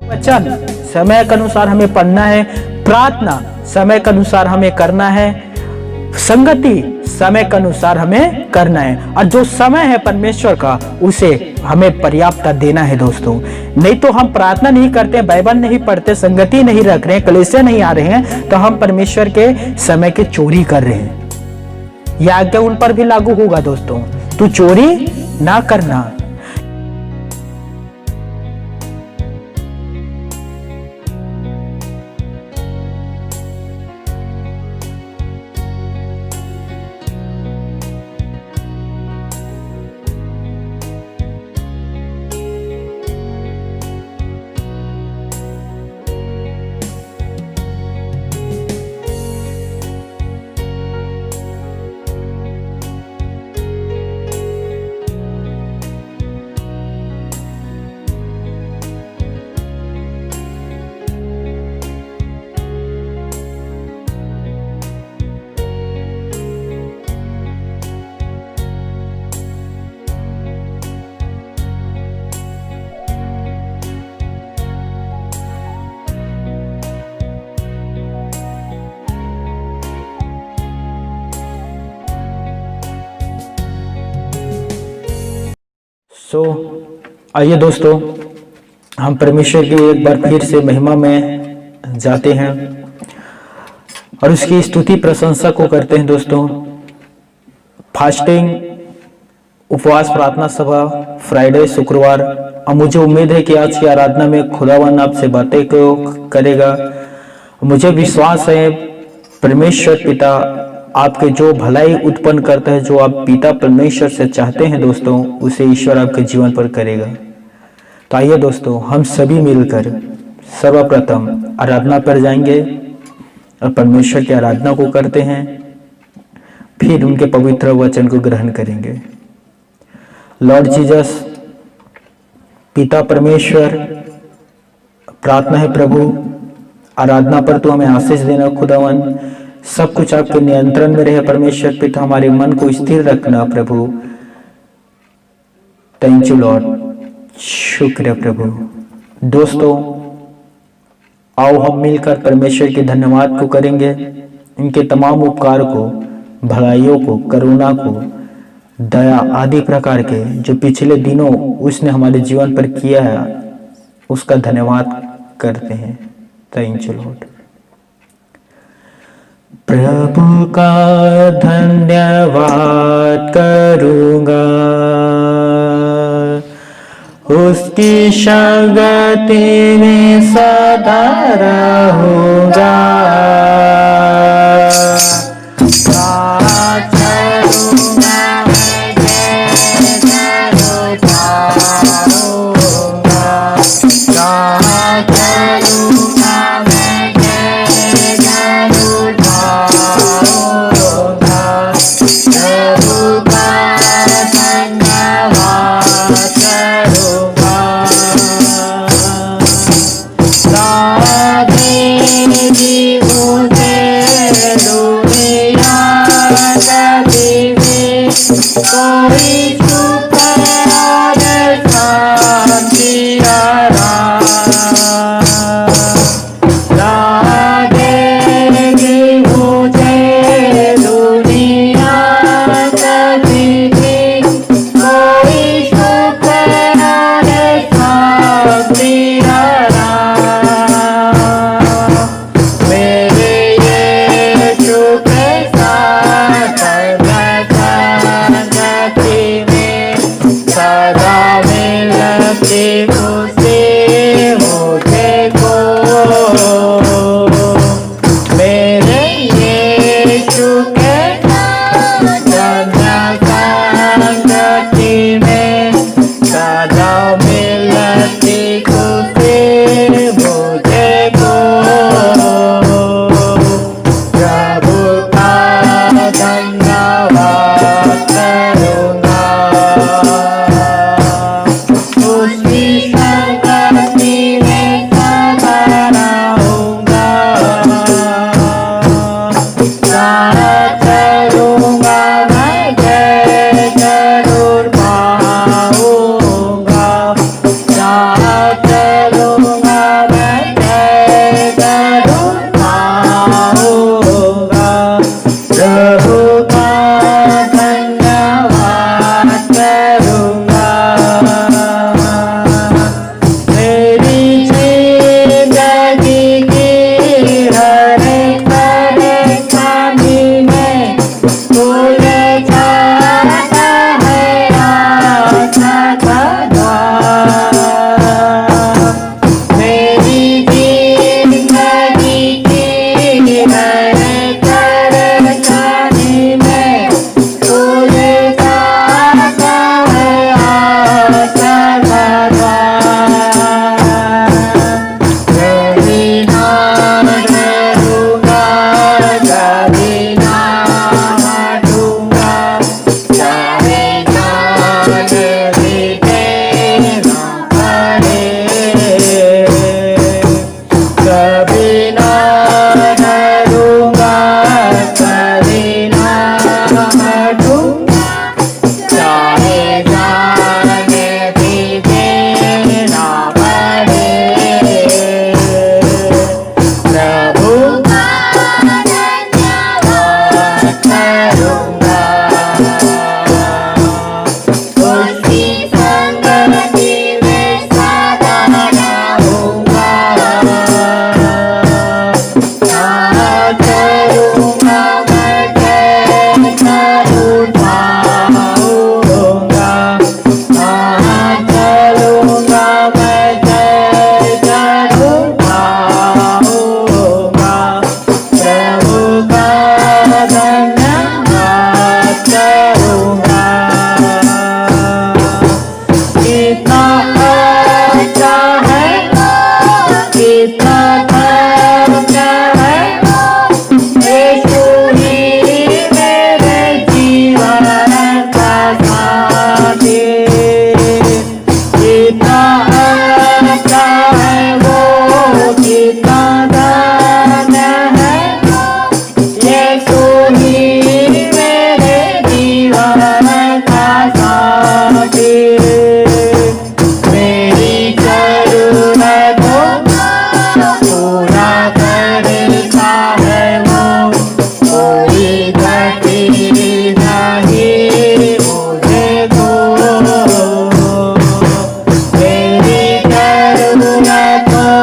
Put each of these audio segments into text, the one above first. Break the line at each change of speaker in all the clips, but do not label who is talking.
वचन समय के अनुसार हमें पढ़ना है, प्रार्थना समय के अनुसार हमें करना है, संगति समय के अनुसार हमें करना है, और जो समय है परमेश्वर का उसे हमें पर्याप्त देना है दोस्तों। नहीं तो हम प्रार्थना नहीं करते, बाइबल नहीं पढ़ते, संगति नहीं रख रहे हैं, कलीसिया नहीं आ रहे हैं, तो हम परमेश्वर के समय की चोरी कर रहे हैं। यह आज्ञा उन पर भी लागू होगा दोस्तों, तू चोरी ना करना। आइए दोस्तों, हम परमेश्वर की एक बार फिर से महिमा में जाते हैं और उसकी स्तुति प्रशंसा को करते हैं दोस्तों। फास्टिंग, उपवास प्रार्थना सभा, फ्राइडे, शुक्रवार। और मुझे उम्मीद है कि आज की आराधना में खुदावन आपसे बातें करेगा। मुझे विश्वास है परमेश्वर पिता आपके जो भलाई उत्पन्न करता है, जो आप पिता परमेश्वर से चाहते हैं दोस्तों, उसे ईश्वर आपके जीवन पर करेगा। तो आइए दोस्तों, हम सभी मिलकर सर्वप्रथम आराधना पर जाएंगे और परमेश्वर की आराधना को करते हैं, फिर उनके पवित्र वचन को ग्रहण करेंगे। लॉर्ड जीसस, पिता परमेश्वर, प्रार्थना है प्रभु, आराधना पर तो हमें आशीष देना खुदावन। सब कुछ आपके नियंत्रण में रहे परमेश्वर पिता, हमारे मन को स्थिर रखना प्रभु। थैंक यू लॉर्ड, शुक्र प्रभु। दोस्तों आओ हम मिलकर परमेश्वर के धन्यवाद को करेंगे, इनके तमाम उपकार को, भलाइयों को, करुणा को, दया आदि प्रकार के जो पिछले दिनों उसने हमारे जीवन पर किया है, उसका धन्यवाद करते हैं। Thank you Lord. प्रभु का धन्यवाद करूंगा, उसकी संगति में सदा रहूंगा।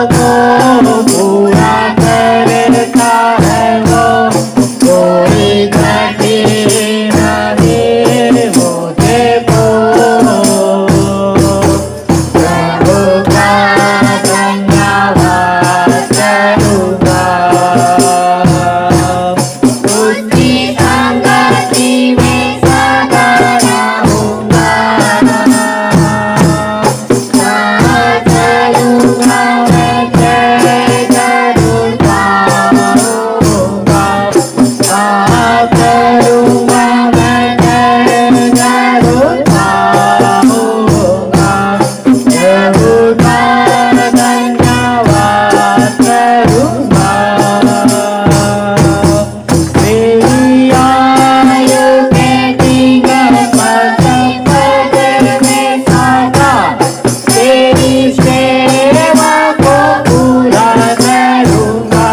को पूरा करता है वो, कोई कठिन नहीं मुझे को। प्रभु का धन्यवाद करूँगा, उसकी संगति में सदा रहूँगा। करूँगा मैं जय जरूर पाऊँगा, करूँगा मैं जय जरूर पाऊँगा। प्रभु का धन्यवाद करूँगा। मेरी आयु के दिन पद में सदा तेरी सेवा को पूरा करूँगा।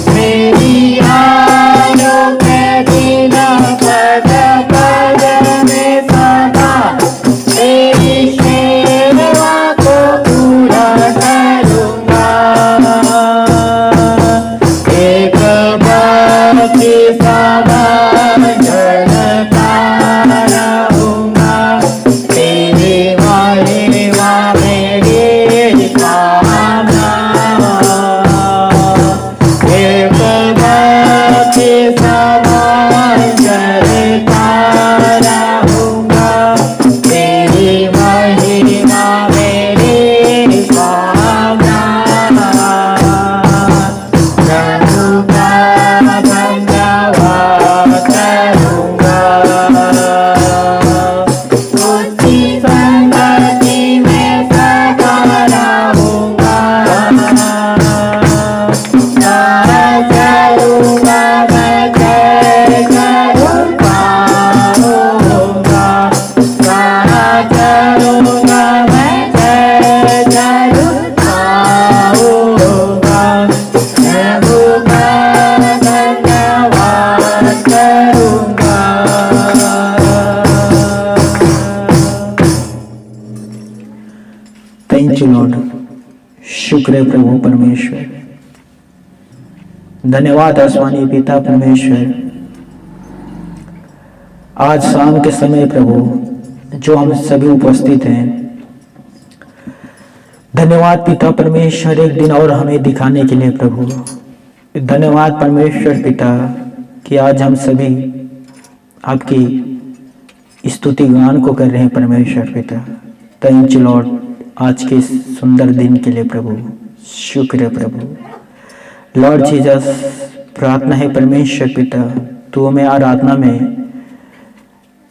मेरी आयु के दिन पद में सदा तेरी सेवा को पूरा करूँगा। एक भक्ति सदा जलता रहूँगा, तेरी महिमा मेरी कामना। एक भक्ति सदा जलता रहूँगा, तेरी महिमा मेरी कामना। प्रभु का धन्यवाद करूँगा, उसकी संगति में सदा रहूँगा। करूँगा मैं जय जरूर पाऊँगा, करूँगा मैं जय जरूर पाऊँगा। प्रभु का धन्यवाद करूँगा।
Thank you Lord. शुक्र है प्रभु परमेश्वर, धन्यवाद आसमानी पिता परमेश्वर। आज शाम के समय प्रभु जो हम सभी उपस्थित हैं, धन्यवाद पिता परमेश्वर एक दिन और हमें दिखाने के लिए प्रभु। धन्यवाद परमेश्वर पिता कि आज हम सभी आपकी स्तुति गान को कर रहे हैं परमेश्वर पिता। थैंक यू लॉर्ड आज के इस सुंदर दिन के लिए प्रभु। शुक्र है प्रभु। लॉर्ड जीसस, प्रार्थना है परमेश्वर पिता तू हमें आराधना में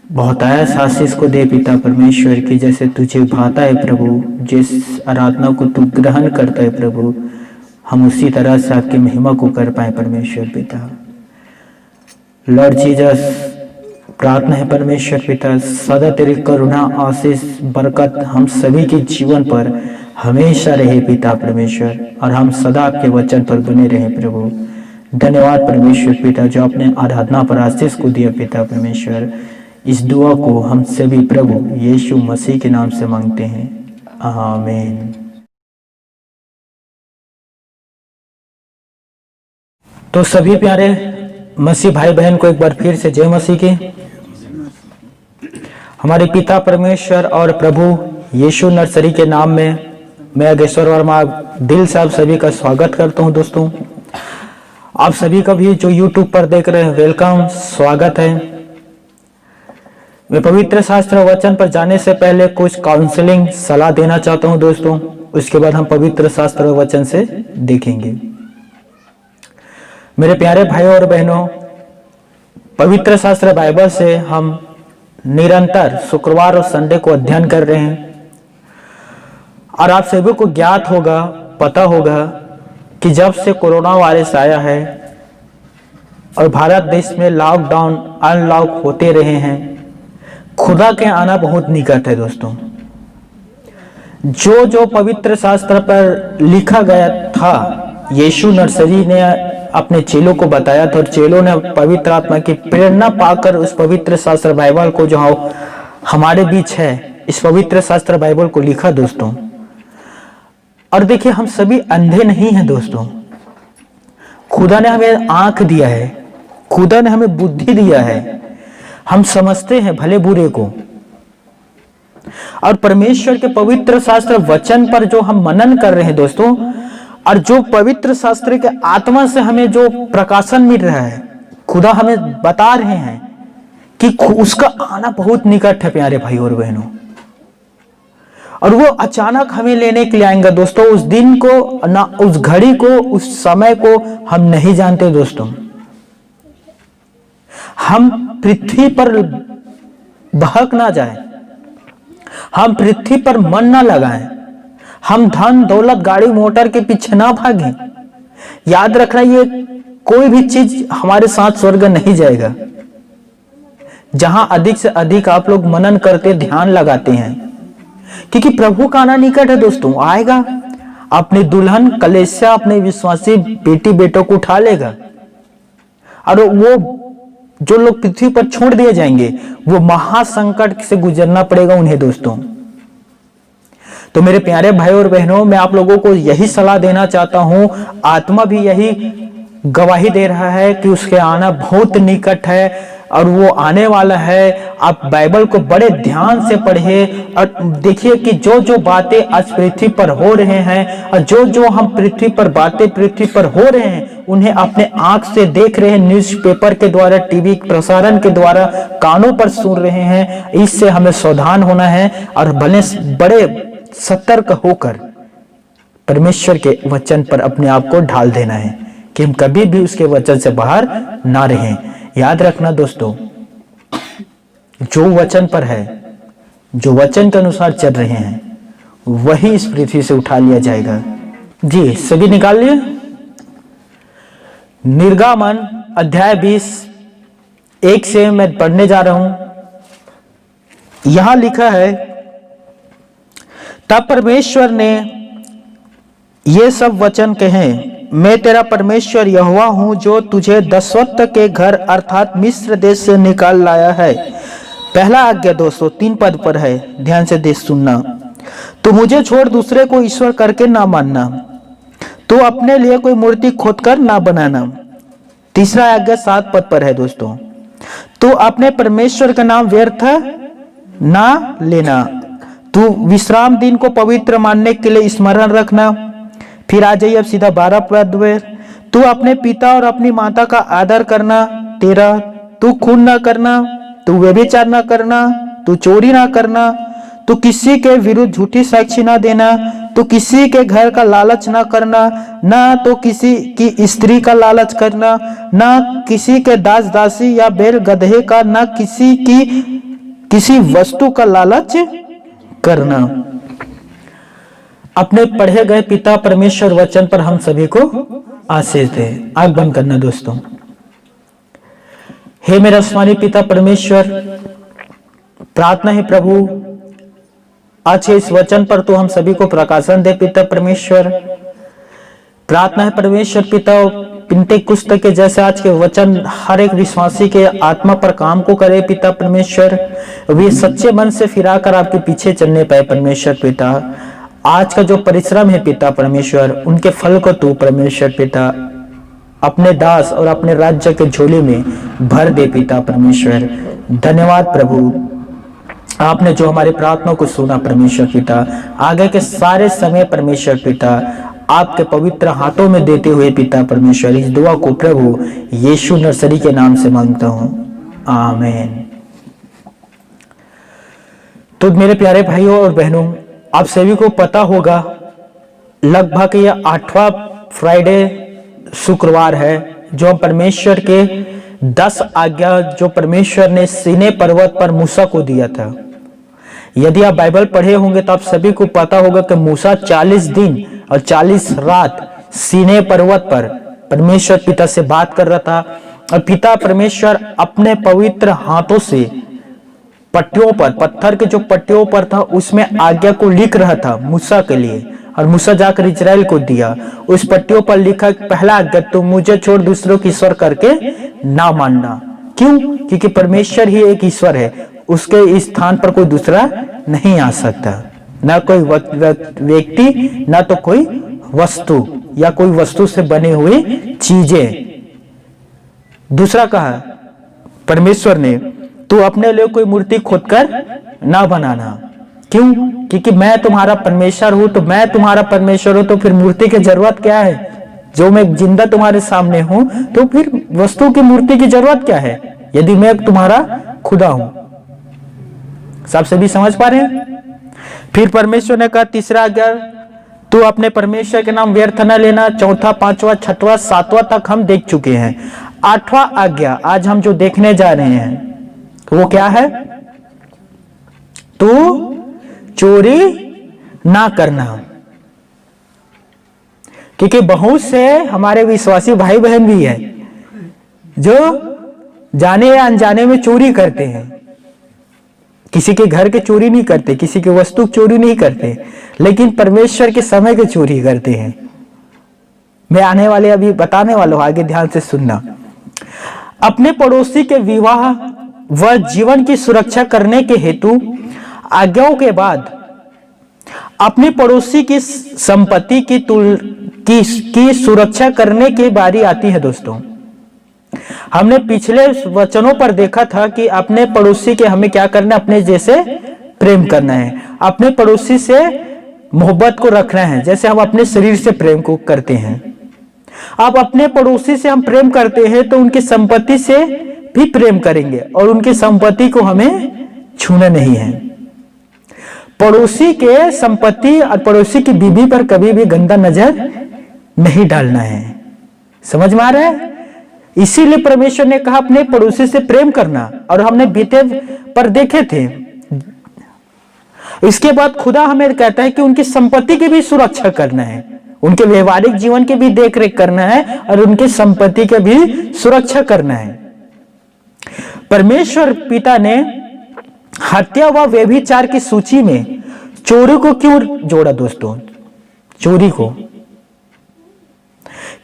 बहुत ऐसा आशीष को दे पिता परमेश्वर की जैसे तुझे भाता है प्रभु। जिस आराधना को तू ग्रहण करता है प्रभु, हम उसी तरह से आपकी महिमा को कर पाए परमेश्वर पिता। लॉर्ड जीसस, प्रार्थना है परमेश्वर पिता सदा तेरी करुणा आशीष बरकत हम सभी के जीवन पर हमेशा रहे पिता परमेश्वर, और हम सदा आपके वचन पर बने रहे प्रभु। धन्यवाद परमेश्वर पिता जो अपने आराधना पर आशीष को दिया पिता परमेश्वर। इस दुआ को हम सभी प्रभु यीशु मसीह के नाम से मांगते हैं, आमीन। तो सभी प्यारे मसीह भाई बहन को एक बार फिर से जय मसीह की। हमारे पिता परमेश्वर और प्रभु यीशु नर्सरी के नाम में मैं अगेश्वर वर्मा दिल से आप सभी का स्वागत करता हूं। दोस्तों, आप सभी का भी जो यूट्यूब पर देख रहे हैं वेलकम, स्वागत है। मैं पवित्र शास्त्र वचन पर जाने से पहले कुछ काउंसलिंग सलाह देना चाहता हूं दोस्तों, उसके बाद हम पवित्र शास्त्र वचन से देखेंगे। मेरे प्यारे भाइयों और बहनों, पवित्र शास्त्र बाइबल से हम निरंतर शुक्रवार और संडे को अध्ययन कर रहे हैं, और आप सभी को ज्ञात होगा, पता होगा कि जब से कोरोना वायरस आया है और भारत देश में लॉकडाउन अनलॉक होते रहे हैं, खुदा के आना बहुत निकट है दोस्तों। जो जो पवित्र शास्त्र पर लिखा गया था यीशु नर्सरी ने अपने चेलों को बताया था, और चेलों ने पवित्र आत्मा की प्रेरणा पाकर उस पवित्र शास्त्र बाइबल को जो हमारे बीच है, इस पवित्र शास्त्र बाइबल को लिखा दोस्तों। और देखिए हम सभी अंधे नहीं हैं दोस्तों। खुदा ने हमें आंख दिया है, खुदा ने हमें बुद्धि दिया है, हम समझते हैं भले बुरे को। और परमेश्वर के पवित्र शास्त्र वचन पर जो हम मनन कर रहे हैं दोस्तों, और जो पवित्र शास्त्र के आत्मा से हमें जो प्रकाशन मिल रहा है, खुदा हमें बता रहे हैं कि उसका आना बहुत निकट है प्यारे भाई और बहनों। और वो अचानक हमें लेने के लिए आएंगे दोस्तों। उस दिन को ना, उस घड़ी को, उस समय को हम नहीं जानते दोस्तों। हम पृथ्वी पर बहक ना जाएं, हम पृथ्वी पर मन ना लगाएं, हम धन दौलत गाड़ी मोटर के पीछे ना भागें। याद रखना, ये कोई भी चीज हमारे साथ स्वर्ग नहीं जाएगा। जहां अधिक से अधिक आप लोग मनन करते, ध्यान लगाते हैं, क्योंकि प्रभु का आना निकट है दोस्तों। आएगा, अपने दुल्हन कलेसिया, अपने विश्वासी बेटी बेटों को उठा लेगा, और वो जो लोग पृथ्वी पर छोड़ दिए जाएंगे, वो महासंकट से गुजरना पड़ेगा उन्हें दोस्तों। तो मेरे प्यारे भाई और बहनों, मैं आप लोगों को यही सलाह देना चाहता हूं। आत्मा भी यही गवाही दे रहा है कि उसके आना बहुत निकट है और वो आने वाला है। आप बाइबल को बड़े ध्यान से पढ़िए और देखिए कि जो जो बातें आज पृथ्वी पर हो रहे हैं, और जो जो हम पृथ्वी पर बातें पृथ्वी पर हो रहे हैं, उन्हें अपने आंख से देख रहे हैं, न्यूज़पेपर के द्वारा, टीवी प्रसारण के द्वारा, कानों पर सुन रहे हैं। इससे हमें सावधान होना है और बड़े सतर्क होकर परमेश्वर के वचन पर अपने आप को ढाल देना है कि हम कभी भी उसके वचन से बाहर ना रहें। याद रखना दोस्तों, जो वचन पर है, जो वचन के अनुसार चल रहे हैं, वही इस पृथ्वी से उठा लिया जाएगा। जी सभी निकाल लिए। निर्गमन अध्याय 20 1 से मैं पढ़ने जा रहा हूं। यहां लिखा है, तब परमेश्वर ने ये सब वचन कहे, मैं तेरा परमेश्वर यहोवा हूं, जो तुझे दस्वत्त के घर अर्थात मिस्र देश से निकाल लाया है। पहला आज्ञा दोस्तों 3 पद पर है, ध्यान से देख सुनना। तो मुझे छोड़ दूसरे को ईश्वर करके ना मानना, तो अपने लिए कोई मूर्ति खोदकर ना बनाना। तीसरा आज्ञा 7 पद पर है दोस्तों, तो अपने परमेश्वर का नाम व्यर्थ ना लेना, तू विश्राम दिन को पवित्र मानने के लिए स्मरण रखना। फिर आ जाइए अब सीधा 12 पद में, तू अपने पिता और अपनी माता का आदर करना। 13, तू खून ना करना, तू व्यभिचार ना करना, तू चोरी ना करना, तू किसी के विरुद्ध झूठी साक्षी ना देना, तू किसी के घर का लालच ना करना, ना तो किसी की स्त्री का लालच करना, ना किसी के दास दासी या बैल गधे का, ना किसी वस्तु का लालच करना। अपने पढ़े गए पिता परमेश्वर वचन पर हम सभी को आशीष दे। आंख बंद करना दोस्तों। हे मेरा आसमानी पिता परमेश्वर, प्रार्थना है प्रभु, आज इस वचन पर तो हम सभी को प्रकाशन दे पिता परमेश्वर। प्रार्थना है परमेश्वर पिता, पिंतेकुस्त के जैसे आज के वचन हर एक विश्वासी के आत्मा पर काम को करे पिता परमेश्वर। वे सच्चे मन से फिराकर आपके पीछे चलने पाए परमेश्वर पिता। आज का जो परिश्रम है पिता परमेश्वर, उनके फल को तू परमेश्वर पिता अपने दास और अपने राज्य के झोले में भर दे पिता परमेश्वर। धन्यवाद प्रभु, आपने जो हमारी प्रार्थना को सुना परमेश्वर पिता। आगे के सारे समय परमेश्वर पिता आपके पवित्र हाथों में देते हुए पिता परमेश्वर, इस दुआ को प्रभु यीशु नसरी के नाम से मांगता हूं, आमीन। तो मेरे प्यारे भाइयों और बहनों, आप सभी को पता होगा लगभग यह 8वां फ्राइडे शुक्रवार है, जो हम परमेश्वर के 10 आज्ञा जो परमेश्वर ने सीने पर्वत पर मूसा को दिया था। यदि आप बाइबल पढ़े होंगे तो आप सभी को पता होगा कि मूसा 40 दिन और 40 रात सीने पर्वत पर परमेश्वर पिता से बात कर रहा था, और पिता परमेश्वर अपने पवित्र हाथों से पट्टियों पर, पत्थर के जो पट्टियों पर था उसमें आज्ञा को लिख रहा था मूसा के लिए, और मूसा जाकर इजराइल को दिया। उस पट्टियों पर लिखा पहला आज्ञा, तुम मुझे छोड़ दूसरों की ईश्वर करके ना मानना। क्यों? क्योंकि परमेश्वर ही एक ईश्वर है, उसके इस स्थान पर कोई दूसरा नहीं आ सकता। ना कोई व्यक्ति, ना तो कोई वस्तु या कोई वस्तु से बनी हुई चीजें। दूसरा कहा परमेश्वर ने, तू अपने लिए कोई मूर्ति खोदकर ना बनाना। क्यों? क्योंकि मैं तुम्हारा परमेश्वर हूं। तो मैं तुम्हारा परमेश्वर हूं तो फिर मूर्ति की जरूरत क्या है? जो मैं जिंदा तुम्हारे सामने हूं तो फिर वस्तु की मूर्ति की जरूरत क्या है, यदि मैं तुम्हारा खुदा हूं। सब सभी समझ पा रहे हैं? फिर परमेश्वर ने कहा तीसरा आज्ञा, तू अपने परमेश्वर के नाम व्यर्थ न लेना। चौथा, पांचवा, छठवां, सातवां तक हम देख चुके हैं। आठवां आज्ञा आज हम जो देखने जा रहे हैं वो क्या है? तू चोरी ना करना। क्योंकि बहुत से हमारे विश्वासी भाई बहन भी है जो जाने या अनजाने में चोरी करते हैं। किसी के घर के चोरी नहीं करते, किसी के वस्तु चोरी नहीं करते, लेकिन परमेश्वर के समय के चोरी करते हैं। मैं आने वाले अभी बताने वाला हूं, आगे ध्यान से सुनना। अपने पड़ोसी के विवाह व जीवन की सुरक्षा करने के हेतु आज्ञाओं के बाद अपने पड़ोसी की संपत्ति की सुरक्षा करने की बारी आती है। दोस्तों, हमने पिछले वचनों पर देखा था कि अपने पड़ोसी के हमें क्या करना है? अपने जैसे प्रेम करना है, अपने पड़ोसी से मोहब्बत को रखना है जैसे हम अपने शरीर से प्रेम को करते हैं। अब अपने पड़ोसी से हम प्रेम करते हैं तो उनकी संपत्ति से भी प्रेम करेंगे और उनकी संपत्ति को हमें छूना नहीं है। पड़ोसी के संपत्ति और पड़ोसी की बीवी पर कभी भी गंदा नजर नहीं डालना है। समझ में आ रहा है? इसीलिए परमेश्वर ने कहा अपने पड़ोसी से प्रेम करना, और हमने बीते पर देखे थे। इसके बाद खुदा हमें कहता है कि उनकी संपत्ति की भी सुरक्षा करना है, उनके व्यवहारिक जीवन की भी देखरेख करना है और उनकी संपत्ति की भी सुरक्षा करना है। परमेश्वर पिता ने हत्या व व्यभिचार की सूची में चोरी को क्यों जोड़ा? दोस्तों, चोरी को,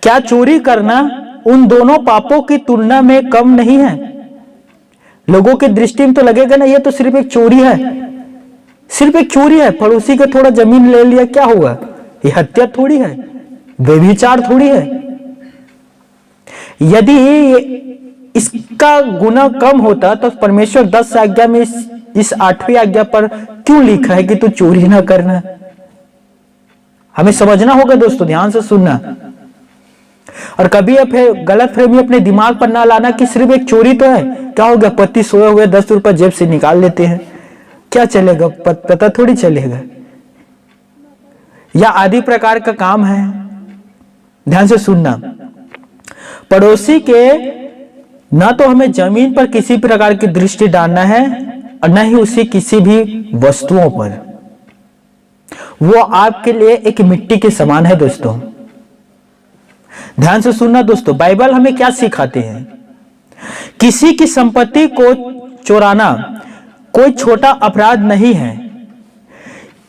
क्या चोरी करना उन दोनों पापों की तुलना में कम नहीं है? लोगों की दृष्टि में तो लगेगा ना, ये तो सिर्फ एक चोरी है, सिर्फ एक चोरी है, पड़ोसी का थोड़ा जमीन ले लिया, क्या हुआ? ये हत्या थोड़ी है, व्यभिचार थोड़ी है। यदि इसका गुना कम होता तो परमेश्वर 10 आज्ञा में इस 8वीं आज्ञा पर क्यों लिखा है कि तू चोरी ना करना? हमें समझना होगा दोस्तों, ध्यान से सुनना। और कभी गलत फहमी अपने दिमाग पर ना लाना कि सिर्फ एक चोरी तो है, क्या हो गया? पति सोए हुए 10 रुपए जेब से निकाल लेते हैं, क्या चलेगा? पता थोड़ी चलेगा। या आदि प्रकार का काम है। ध्यान से सुनना, पड़ोसी के ना तो हमें जमीन पर किसी प्रकार की दृष्टि डालना है और न ही उसी किसी भी वस्तुओं पर। वो आपके लिए एक मिट्टी के समान है। दोस्तों, ध्यान से सुनना दोस्तों, बाइबल हमें क्या सिखाते हैं? किसी की संपत्ति को चुराना कोई छोटा अपराध नहीं है।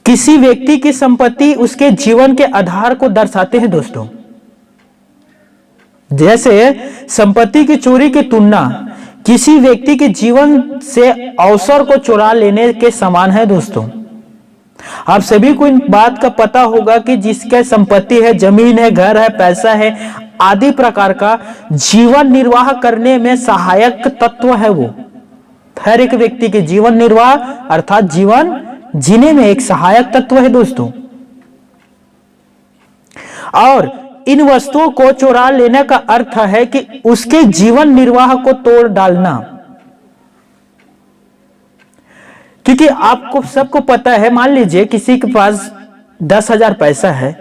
किसी व्यक्ति की संपत्ति उसके जीवन के आधार को दर्शाते हैं। दोस्तों, जैसे संपत्ति की चोरी की तुलना किसी व्यक्ति के जीवन से अवसर को चुरा लेने के समान है। दोस्तों, आप सभी को इन बात का पता होगा कि जिसके संपत्ति है, जमीन है, घर है, पैसा है, आदि प्रकार का जीवन निर्वाह करने में सहायक तत्व है। वो हर एक व्यक्ति के जीवन निर्वाह अर्थात जीवन जीने में एक सहायक तत्व है। दोस्तों, और इन वस्तुओं को चुरा लेने का अर्थ है कि उसके जीवन निर्वाह को तोड़ डालना। क्योंकि आपको सबको पता है, मान लीजिए किसी के पास 10,000 पैसा है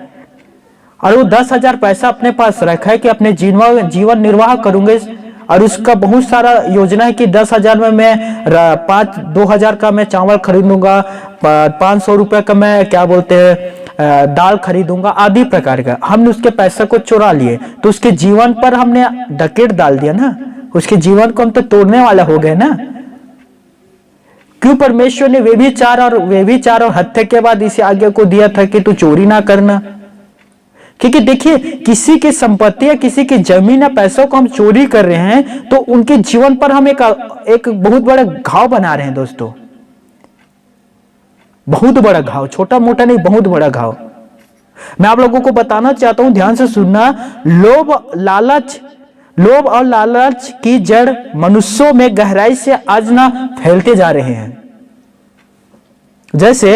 और वो 10,000 पैसा अपने पास रखा है कि अपने जीवन निर्वाह करूंगे, और उसका बहुत सारा योजना है कि 10,000 में मैं 2,000 का मैं चावल खरीदूंगा, 500 रुपए का मैं क्या बोलते हैं दाल खरीदूंगा, आदि प्रकार का। हमने उसके पैसे को चुरा लिए तो उसके जीवन पर हमने डकैत डाल दिया ना, उसके जीवन को हम तो तोड़ने वाला हो गए ना। क्यों परमेश्वर ने व्यभिचार और हत्या के बाद इस आज्ञा को दिया था कि तू चोरी ना करना? क्योंकि देखिए, किसी की संपत्ति या किसी की जमीन या पैसों को हम चोरी कर रहे हैं तो उनके जीवन पर हम एक बहुत बड़ा घाव बना रहे हैं। दोस्तों, बहुत बड़ा घाव, छोटा मोटा नहीं, बहुत बड़ा घाव। मैं आप लोगों को बताना चाहता हूं, ध्यान से सुनना। लोभ और लालच की जड़ मनुष्यों में गहराई से आज ना फैलते जा रहे हैं। जैसे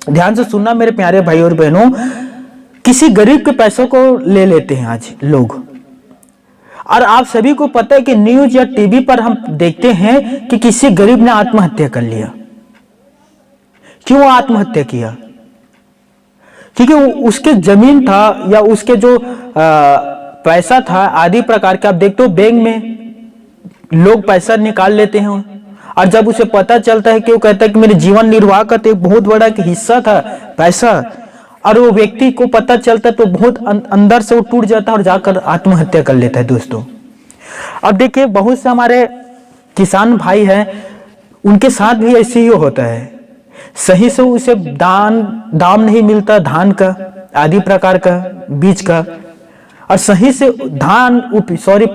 ध्यान से सुनना मेरे प्यारे भाई और बहनों, किसी गरीब के पैसों को ले लेते हैं आज लोग। और आप सभी को पता है कि न्यूज या टीवी पर हम देखते हैं कि किसी गरीब ने आत्महत्या कर लिया। क्यों आत्महत्या किया? क्योंकि उसके जमीन था या उसके जो पैसा था आदि प्रकार के, आप देखते हो बैंक में लोग पैसा निकाल लेते हैं, और जब उसे पता चलता है कि वो कहता है कि मेरे जीवन निर्वाह का तो एक बहुत बड़ा हिस्सा था पैसा, और वो व्यक्ति को पता चलता है तो बहुत अंदर से वो टूट जाता है और जाकर आत्महत्या कर लेता है दोस्तों। अब देखिए बहुत से हमारे किसान भाई हैं, उनके साथ भी ऐसे ही होता है। सही से उसे दाम नहीं मिलता धान का आदि प्रकार का बीज का, और सही से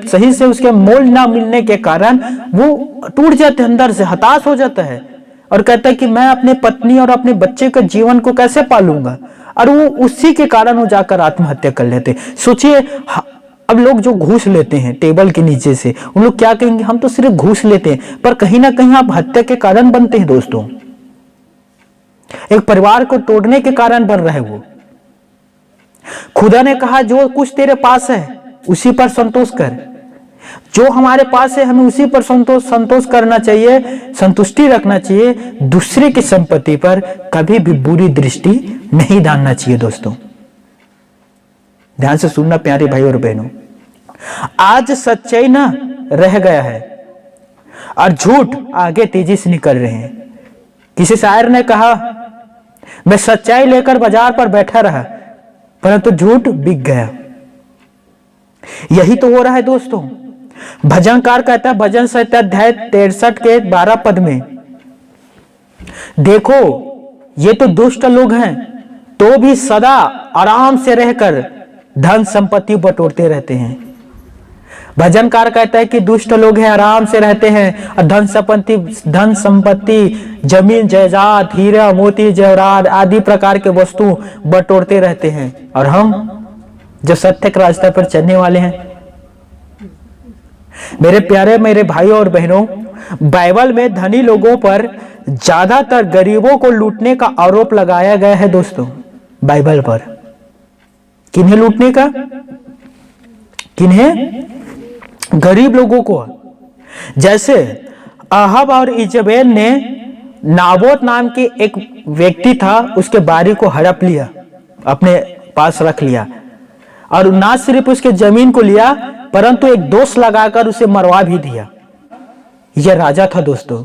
सही से उसके मोल ना मिलने के कारण वो टूट जाते हैं, अंदर से हताश हो जाता है और कहता है कि मैं अपने पत्नी और अपने बच्चे के जीवन को कैसे पालूंगा, और वो उसी के कारण वो जाकर आत्महत्या कर लेते। सोचिए, अब लोग जो घूस लेते हैं टेबल के नीचे से, उन लोग क्या कहेंगे, हम तो सिर्फ घूस लेते हैं, पर कहीं ना कहीं आप हत्या के कारण बनते हैं दोस्तों। एक परिवार को तोड़ने के कारण बन रहे वो। खुदा ने कहा जो कुछ तेरे पास है उसी पर संतोष कर, जो हमारे पास है हमें उसी पर संतोष करना चाहिए, संतुष्टि रखना चाहिए। दूसरे की संपत्ति पर कभी भी बुरी दृष्टि नहीं डालना चाहिए दोस्तों। ध्यान से सुनना प्यारे भाई और बहनों, आज सच्चाई ना रह गया है और झूठ आगे तेजी से निकल रहे हैं। किसी शायर ने कहा, मैं सच्चाई लेकर बाजार पर बैठा रहा परंतु झूठ बिक गया। यही तो हो रहा है दोस्तों। भजनकार कहता है भजन संहिता अध्याय 63 के 12 पद में, देखो ये तो दुष्ट लोग हैं तो भी सदा आराम से रहकर धन संपत्ति बटोरते रहते हैं। भजनकार कहता है कि दुष्ट लोग हैं, आराम से रहते हैं और धन संपत्ति जमीन जायदाद हीरा मोती जवाहरात आदि प्रकार के वस्तु बटोरते रहते हैं, और हम जो सत्य के रास्ते पर चलने वाले हैं। मेरे भाइयों और बहनों, बाइबल में धनी लोगों पर ज्यादातर गरीबों को लूटने का आरोप लगाया गया है दोस्तों। बाइबल पर किन्हें लूटने का? किन्हें? गरीब लोगों को। जैसे अहाब और इजबेल ने नाबोत नाम के एक व्यक्ति था, उसके बारी को हड़प लिया, अपने पास रख लिया, और ना सिर्फ उसके जमीन को लिया परंतु एक दोष लगाकर उसे मरवा भी दिया। यह राजा था दोस्तों,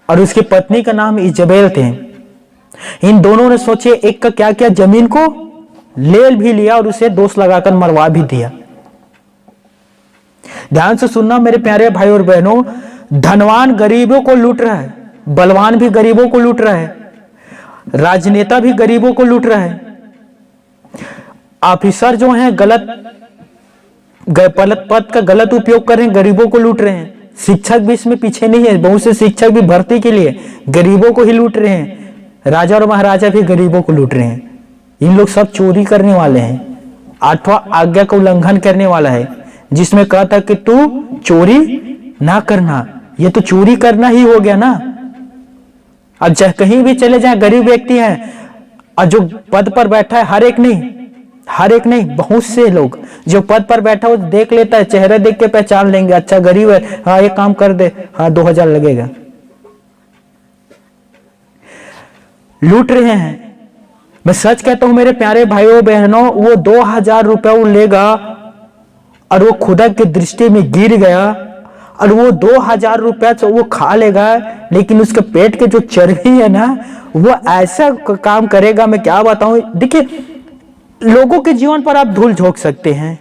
और उसकी पत्नी का नाम इजबेल थे। इन दोनों ने सोचे एक का क्या किया, जमीन को ले भी लिया और उसे दोष लगाकर मरवा भी दिया। ध्यान से सुनना मेरे प्यारे भाई और बहनों, धनवान गरीबों को लूट रहा है, बलवान भी गरीबों को लूट रहा है, राजनेता भी गरीबों को लूट रहा है, ऑफिसर जो हैं गलत पद का गलत उपयोग कर रहे हैं, गरीबों को लूट रहे हैं। शिक्षक भी इसमें पीछे नहीं है, बहुत से शिक्षक भी भर्ती के लिए गरीबों को ही लूट रहे हैं। राजा और महाराजा भी गरीबों को लूट रहे हैं। इन लोग सब चोरी करने वाले हैं। 8वां आज्ञा का उल्लंघन करने वाला है, जिसमें कहा था कि तू चोरी ना करना। ये तो चोरी करना ही हो गया ना। अब चाहे कहीं भी चले जाए, गरीब व्यक्ति हैं, और जो पद पर बैठा है, हर एक नहीं, बहुत से लोग जो पद पर बैठा वो देख लेता है, चेहरे देख के पहचान लेंगे, अच्छा गरीब है, हाँ ये काम कर दे, हाँ 2000 लगेगा। लूट रहे हैं। मैं सच कहता हूं मेरे प्यारे भाइयों बहनों, वो 2000 रुपया वो लेगा और वो खुदा की दृष्टि में गिर गया, और वो 2000 रुपया से वो खा लेगा, लेकिन उसके पेट के जो चर्बी है ना, वो ऐसा काम करेगा, मैं क्या बताऊं। देखिए, लोगों के जीवन पर आप धूल झोंक सकते हैं,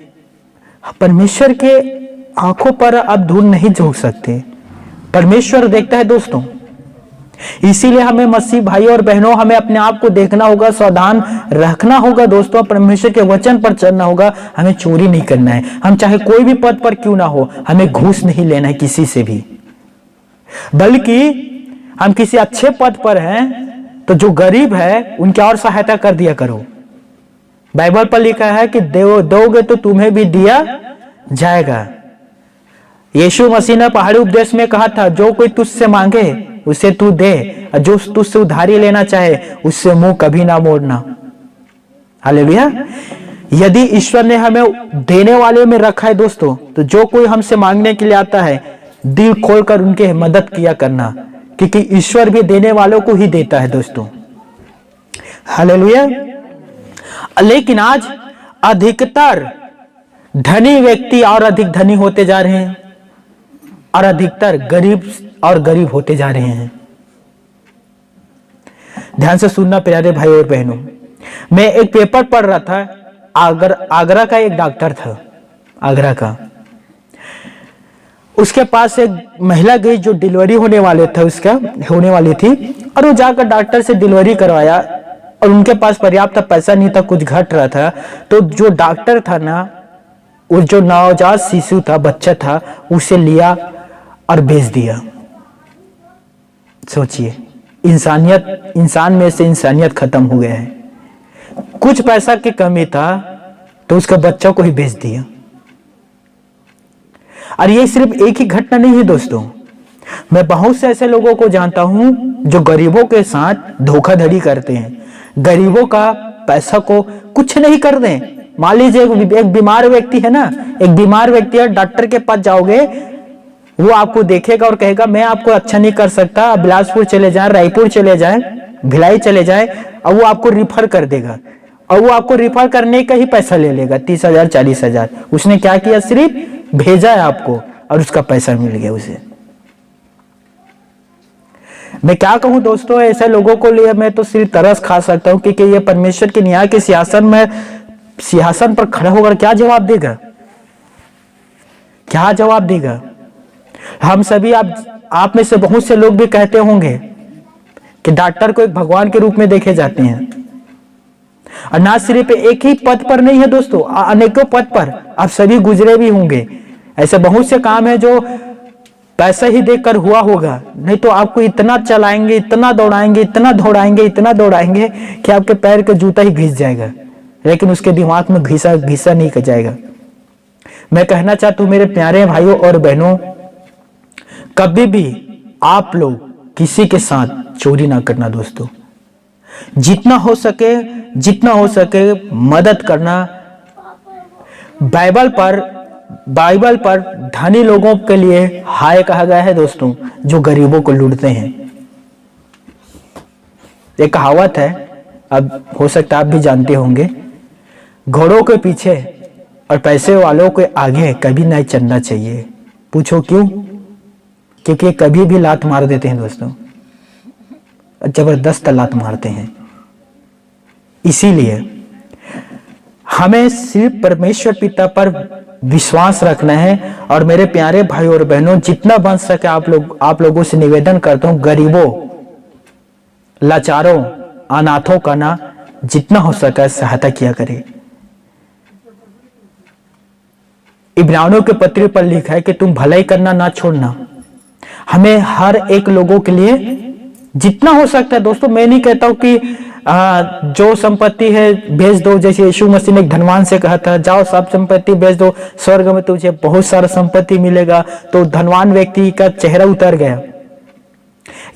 परमेश्वर के आंखों पर आप धूल नहीं झोंक सकते। परमेश्वर देखता है दोस्तों। इसीलिए हमें मसीह भाई और बहनों, हमें अपने आप को देखना होगा, सावधान रखना होगा दोस्तों, परमेश्वर के वचन पर चलना होगा। हमें चोरी नहीं करना है, हम चाहे कोई भी पद पर क्यों ना हो, हमें घूस नहीं लेना है किसी से भी। बल्कि हम किसी अच्छे पद पर हैं तो जो गरीब है उनकी और सहायता कर दिया करो। बाइबल पर लिखा है कि दोगे तो तुम्हें भी दिया जाएगा। यीशु मसीह ने पहाड़ी उपदेश में कहा था, जो कोई तुझसे मांगे उसे तू दे, और जो तुझसे उधारी लेना चाहे उससे मुंह कभी ना मोड़ना। हालेलुया। यदि ईश्वर ने हमें देने वाले में रखा है दोस्तों, तो जो कोई हमसे मांगने के लिए आता है, दिल खोलकर उनके मदद किया करना, क्योंकि ईश्वर भी देने वालों को ही देता है दोस्तों। हालेलुया। लेकिन आज अधिकतर धनी व्यक्ति और अधिक धनी होते जा रहे हैं, और अधिकतर गरीब और गरीब होते जा रहे हैं। ध्यान से सुनना प्यारे भाई और बहनों, मैं एक पेपर पढ़ रहा था। आगरा का एक डॉक्टर था, आगरा का। उसके पास एक महिला गई जो डिलीवरी होने वाली थी, और वो जाकर डॉक्टर से डिलीवरी करवाया, और उनके पास पर्याप्त पैसा नहीं था, कुछ घट रहा था। तो जो डॉक्टर था ना, वो जो नवजात शिशु था, बच्चा था, उसे लिया और बेच दिया। सोचिए, इंसान में से इंसानियत खत्म हो गया है। कुछ पैसा की कमी था तो उसके बच्चों को ही बेच दिया। और ये सिर्फ एक ही घटना नहीं है दोस्तों, मैं बहुत से ऐसे लोगों को जानता हूं जो गरीबों के साथ धोखाधड़ी करते हैं, गरीबों का पैसा को कुछ नहीं कर दें। मान लीजिए एक बीमार व्यक्ति है ना, एक बीमार व्यक्ति है, डॉक्टर के पास जाओगे, वो आपको देखेगा और कहेगा मैं आपको अच्छा नहीं कर सकता, आप बिलासपुर चले जाएं, रायपुर चले जाएं, भिलाई चले जाएं, और वो आपको रिफर कर देगा, और वो आपको रिफर करने का ही पैसा ले लेगा, 30,000 40,000। उसने क्या किया, सिर्फ भेजा है आपको और उसका पैसा मिल गया उसे। मैं क्या कहूं दोस्तों, ऐसे लोगों को लिए मैं तो सिर्फ तरस खा सकता हूं, क्योंकि ये परमेश्वर के न्याय के सिंहासन पर खड़ा होकर क्या जवाब देगा, क्या जवाब देगा। हम सभी आप में से बहुत से लोग भी कहते होंगे कि डॉक्टर को एक भगवान के रूप में देखे जाते हैं। और ना सिर्फ एक ही पद पर नहीं है दोस्तों, अनेकों पद पर आप सभी गुजरे भी होंगे। ऐसे बहुत से काम है जो पैसा ही देकर हुआ होगा, नहीं तो आपको इतना चलाएंगे, इतना दौड़ाएंगे, इतना दौड़ाएंगे, इतना दौड़ाएंगे कि आपके पैर का जूता ही घिस जाएगा, लेकिन उसके दिमाग में घिसा नहीं जाएगा। मैं कहना चाहता हूं मेरे प्यारे भाइयों और बहनों, कभी भी आप लोग किसी के साथ चोरी ना करना दोस्तों। जितना हो सके मदद करना। बाइबल पर धनी लोगों के लिए हाय कहा गया है दोस्तों, जो गरीबों को लूटते हैं। एक कहावत है, अब हो सकता है आप भी जानते होंगे, घोड़ों के पीछे और पैसे वालों के आगे कभी नहीं चलना चाहिए। पूछो क्यों? क्योंकि कभी भी लात मार देते हैं दोस्तों, जबरदस्त लात मारते हैं। इसीलिए हमें सिर्फ परमेश्वर पिता पर विश्वास रखना है। और मेरे प्यारे भाई और बहनों, जितना बन सके आप लोगों से निवेदन करता हूं, गरीबों, लाचारों, अनाथों का ना जितना हो सके सहायता किया करें। इब्रानियों के पत्र पर लिखा है कि तुम भलाई करना ना छोड़ना। हमें हर एक लोगों के लिए जितना हो सकता है दोस्तों, मैं नहीं कहता हूं कि जो संपत्ति है बेच दो, जैसे यीशु मसीह ने एक धनवान से कहा था, जाओ सब संपत्ति बेच दो, स्वर्ग में तुझे बहुत सारा संपत्ति मिलेगा। तो धनवान व्यक्ति का चेहरा उतर गया।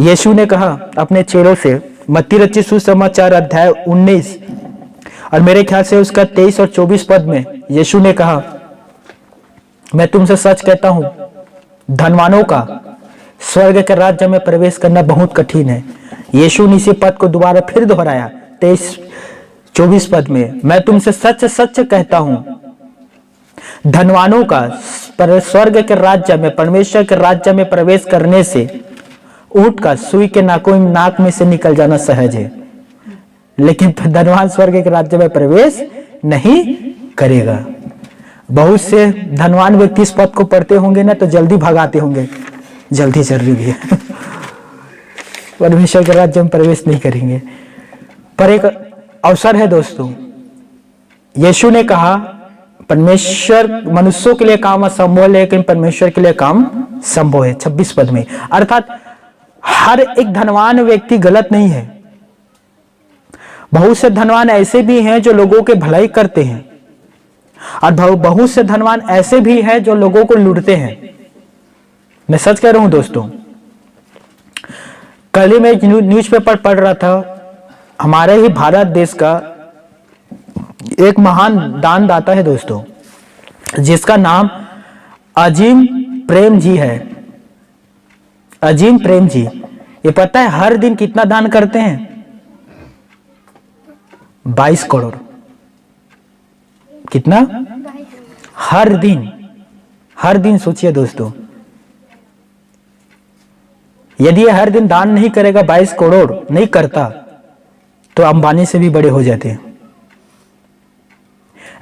यीशु ने कहा अपने चेलों से, मत्ती रचित सुसमाचार अध्याय 19 और मेरे ख्याल से उसका 23 और 24 पद में यीशु ने कहा, मैं तुमसे सच कहता हूं, धनवानों का स्वर्ग के राज्य में प्रवेश करना बहुत कठिन है। यीशु ने इसी पद को दोबारा फिर दोहराया 23-24 पद में, मैं तुमसे सच सच कहता हूं, धनवानों का स्वर्ग के राज्य में, परमेश्वर के राज्य में प्रवेश करने से ऊंट का सुई के नाक में से निकल जाना सहज है, लेकिन धनवान स्वर्ग के राज्य में प्रवेश नहीं करेगा। बहुत से धनवान व्यक्ति इस पद को पढ़ते होंगे ना तो जल्दी भगाते होंगे, जल्दी चल रही है, परमेश्वर के राज्य में प्रवेश नहीं करेंगे। पर एक अवसर है दोस्तों, यीशु ने कहा परमेश्वर, मनुष्यों के लिए काम असंभव है लेकिन परमेश्वर के लिए काम संभव है, 26 पद में। अर्थात हर एक धनवान व्यक्ति गलत नहीं है, बहुत से धनवान ऐसे भी हैं जो लोगों के भलाई करते हैं, और बहुत से धनवान ऐसे भी हैं जो लोगों को लूटते हैं। मैं सच कह रहा हूं दोस्तों। कल ही मैं एक न्यूज़पेपर पढ़ रहा था, हमारे ही भारत देश का एक महान दानदाता है दोस्तों, जिसका नाम अजीम प्रेम जी है। अजीम प्रेम जी, ये पता है हर दिन कितना दान करते हैं? 22 करोड़। कितना? हर दिन सोचिए दोस्तों, यदि ये हर दिन दान नहीं करेगा, 22 करोड़ नहीं करता, तो अंबानी से भी बड़े हो जाते हैं।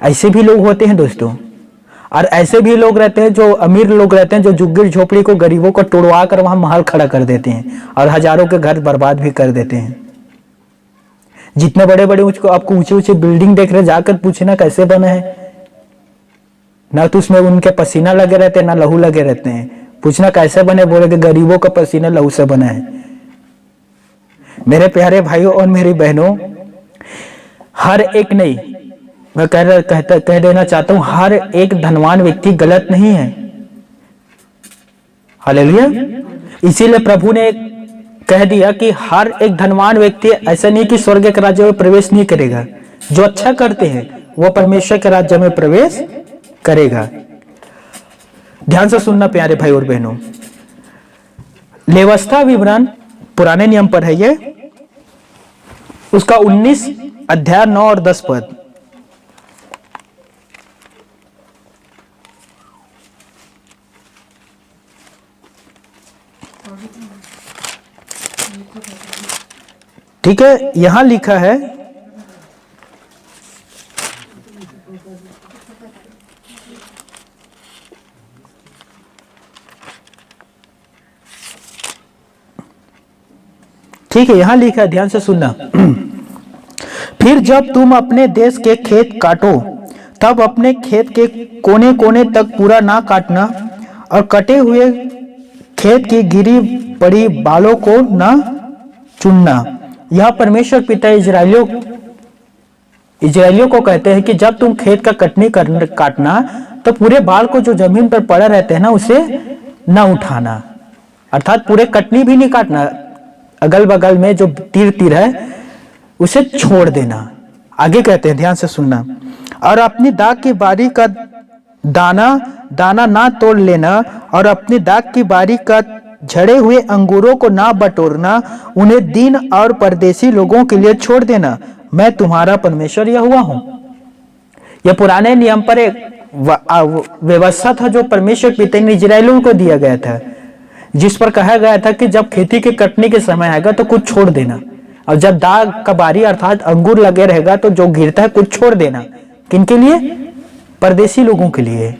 ऐसे भी लोग होते हैं दोस्तों, और ऐसे भी लोग रहते हैं जो अमीर लोग रहते हैं, जो झुग्गी झोपड़ी को, गरीबों को तोड़वा कर वहां महल खड़ा कर देते हैं और हजारों के घर बर्बाद भी कर देते हैं। जितने बड़े बड़े आपको ऊंचे ऊंचे बिल्डिंग देख रहे, जाकर पूछना कैसे बने हैं, ना तो उसमें उनके पसीना लगे रहते हैं, ना लहू लगे रहते हैं। पूछना कैसे बने, बोले कि गरीबों का पसीना लहू से बना है। मेरे प्यारे भाइयों और मेरी बहनों, हर एक नहीं, मैं कह देना चाहता हूं, हर एक धनवान व्यक्ति गलत नहीं है। हालेलुया। इसीलिए प्रभु ने कह दिया कि हर एक धनवान व्यक्ति ऐसा नहीं कि स्वर्ग के राज्य में प्रवेश नहीं करेगा। जो अच्छा करते हैं वो परमेश्वर के राज्य में प्रवेश करेगा। ध्यान से सुनना प्यारे भाई और बहनों, व्यवस्था विवरण पुराने नियम पर है, ये उसका 19 अध्याय 9 और 10 पद। ठीक है, यहां लिखा है, ठीक है, यहां लिखा है, ध्यान से सुनना। फिर जब तुम अपने देश के खेत काटो, तब अपने खेत के कोने कोने तक पूरा ना काटना, और कटे हुए खेत की गिरी पड़ी बालों को ना चुनना। यह परमेश्वर पिता इजराइलियों को कहते हैं कि जब तुम खेत का कटनी काटना, तो पूरे बाल को जो जमीन पर पड़े रहते हैं ना, उसे ना उठाना। अर्थात पूरे कटनी भी नहीं काटना, अगल बगल में जो तीर है उसे छोड़ देना। आगे कहते हैं, ध्यान से सुनना, और अपनी दाख की बारी का दाना ना तोड़ लेना, और अपनी दाख की बारी का झड़े हुए अंगूरों को ना बटोरना, उन्हें दीन और परदेशी लोगों के लिए छोड़ देना। मैं तुम्हारा परमेश्वर यहोवा हूं। यह पुराने नियम पर एक व्यवस्था था जो परमेश्वर पिता ने इजराइलियों को दिया गया था, जिस पर कहा गया था कि जब खेती के कटने के समय आएगा तो कुछ छोड़ देना, और जब दाग का बारी अर्थात अंगूर लगे रहेगा तो जो गिरता है कुछ छोड़ देना। किनके लिए? परदेशी लोगों के लिए,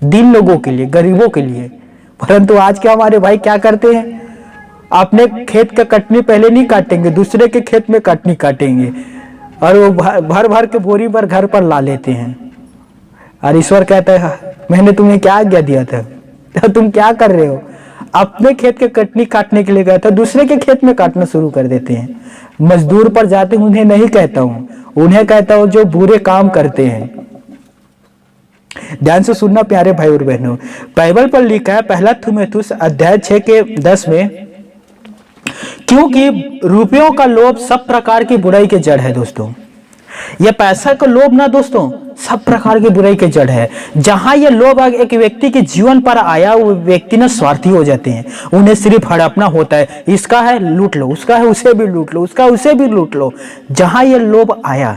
दीन लोगों के लिए, गरीबों के लिए। परंतु आज के हमारे भाई क्या करते हैं? अपने खेत का कटनी पहले नहीं काटेंगे, दूसरे के खेत में कटनी काटेंगे, और वो भर भर के बोरी पर घर पर ला लेते हैं। और ईश्वर कहता है, मैंने तुम्हें क्या आज्ञा दिया था? तो तुम क्या कर रहे हो? अपने खेत के कटनी काटने के लिए गया था, दूसरे के खेत में काटना शुरू कर देते हैं। मजदूर पर जाते उन्हें नहीं कहता हूं, उन्हें कहता हूं जो बुरे काम करते हैं। ध्यान से सुनना प्यारे भाई और बहनों, बाइबल पर लिखा है, पहला थिमुथियुस अध्याय 6 के 10 में, क्योंकि रुपयों का लोभ सब प्रकार की बुराई के जड़ है। दोस्तों, यह पैसा का लोभ ना दोस्तों सब प्रकार की बुराई के जड़ है। जहां यह लोभ एक व्यक्ति के जीवन पर आया, वो व्यक्ति ना स्वार्थी हो जाते हैं। उन्हें सिर्फ हड़पना होता है, इसका है लूट लो, उसका है उसे भी लूट लो, उसका उसे भी लूट लो। जहां यह लोभ आया,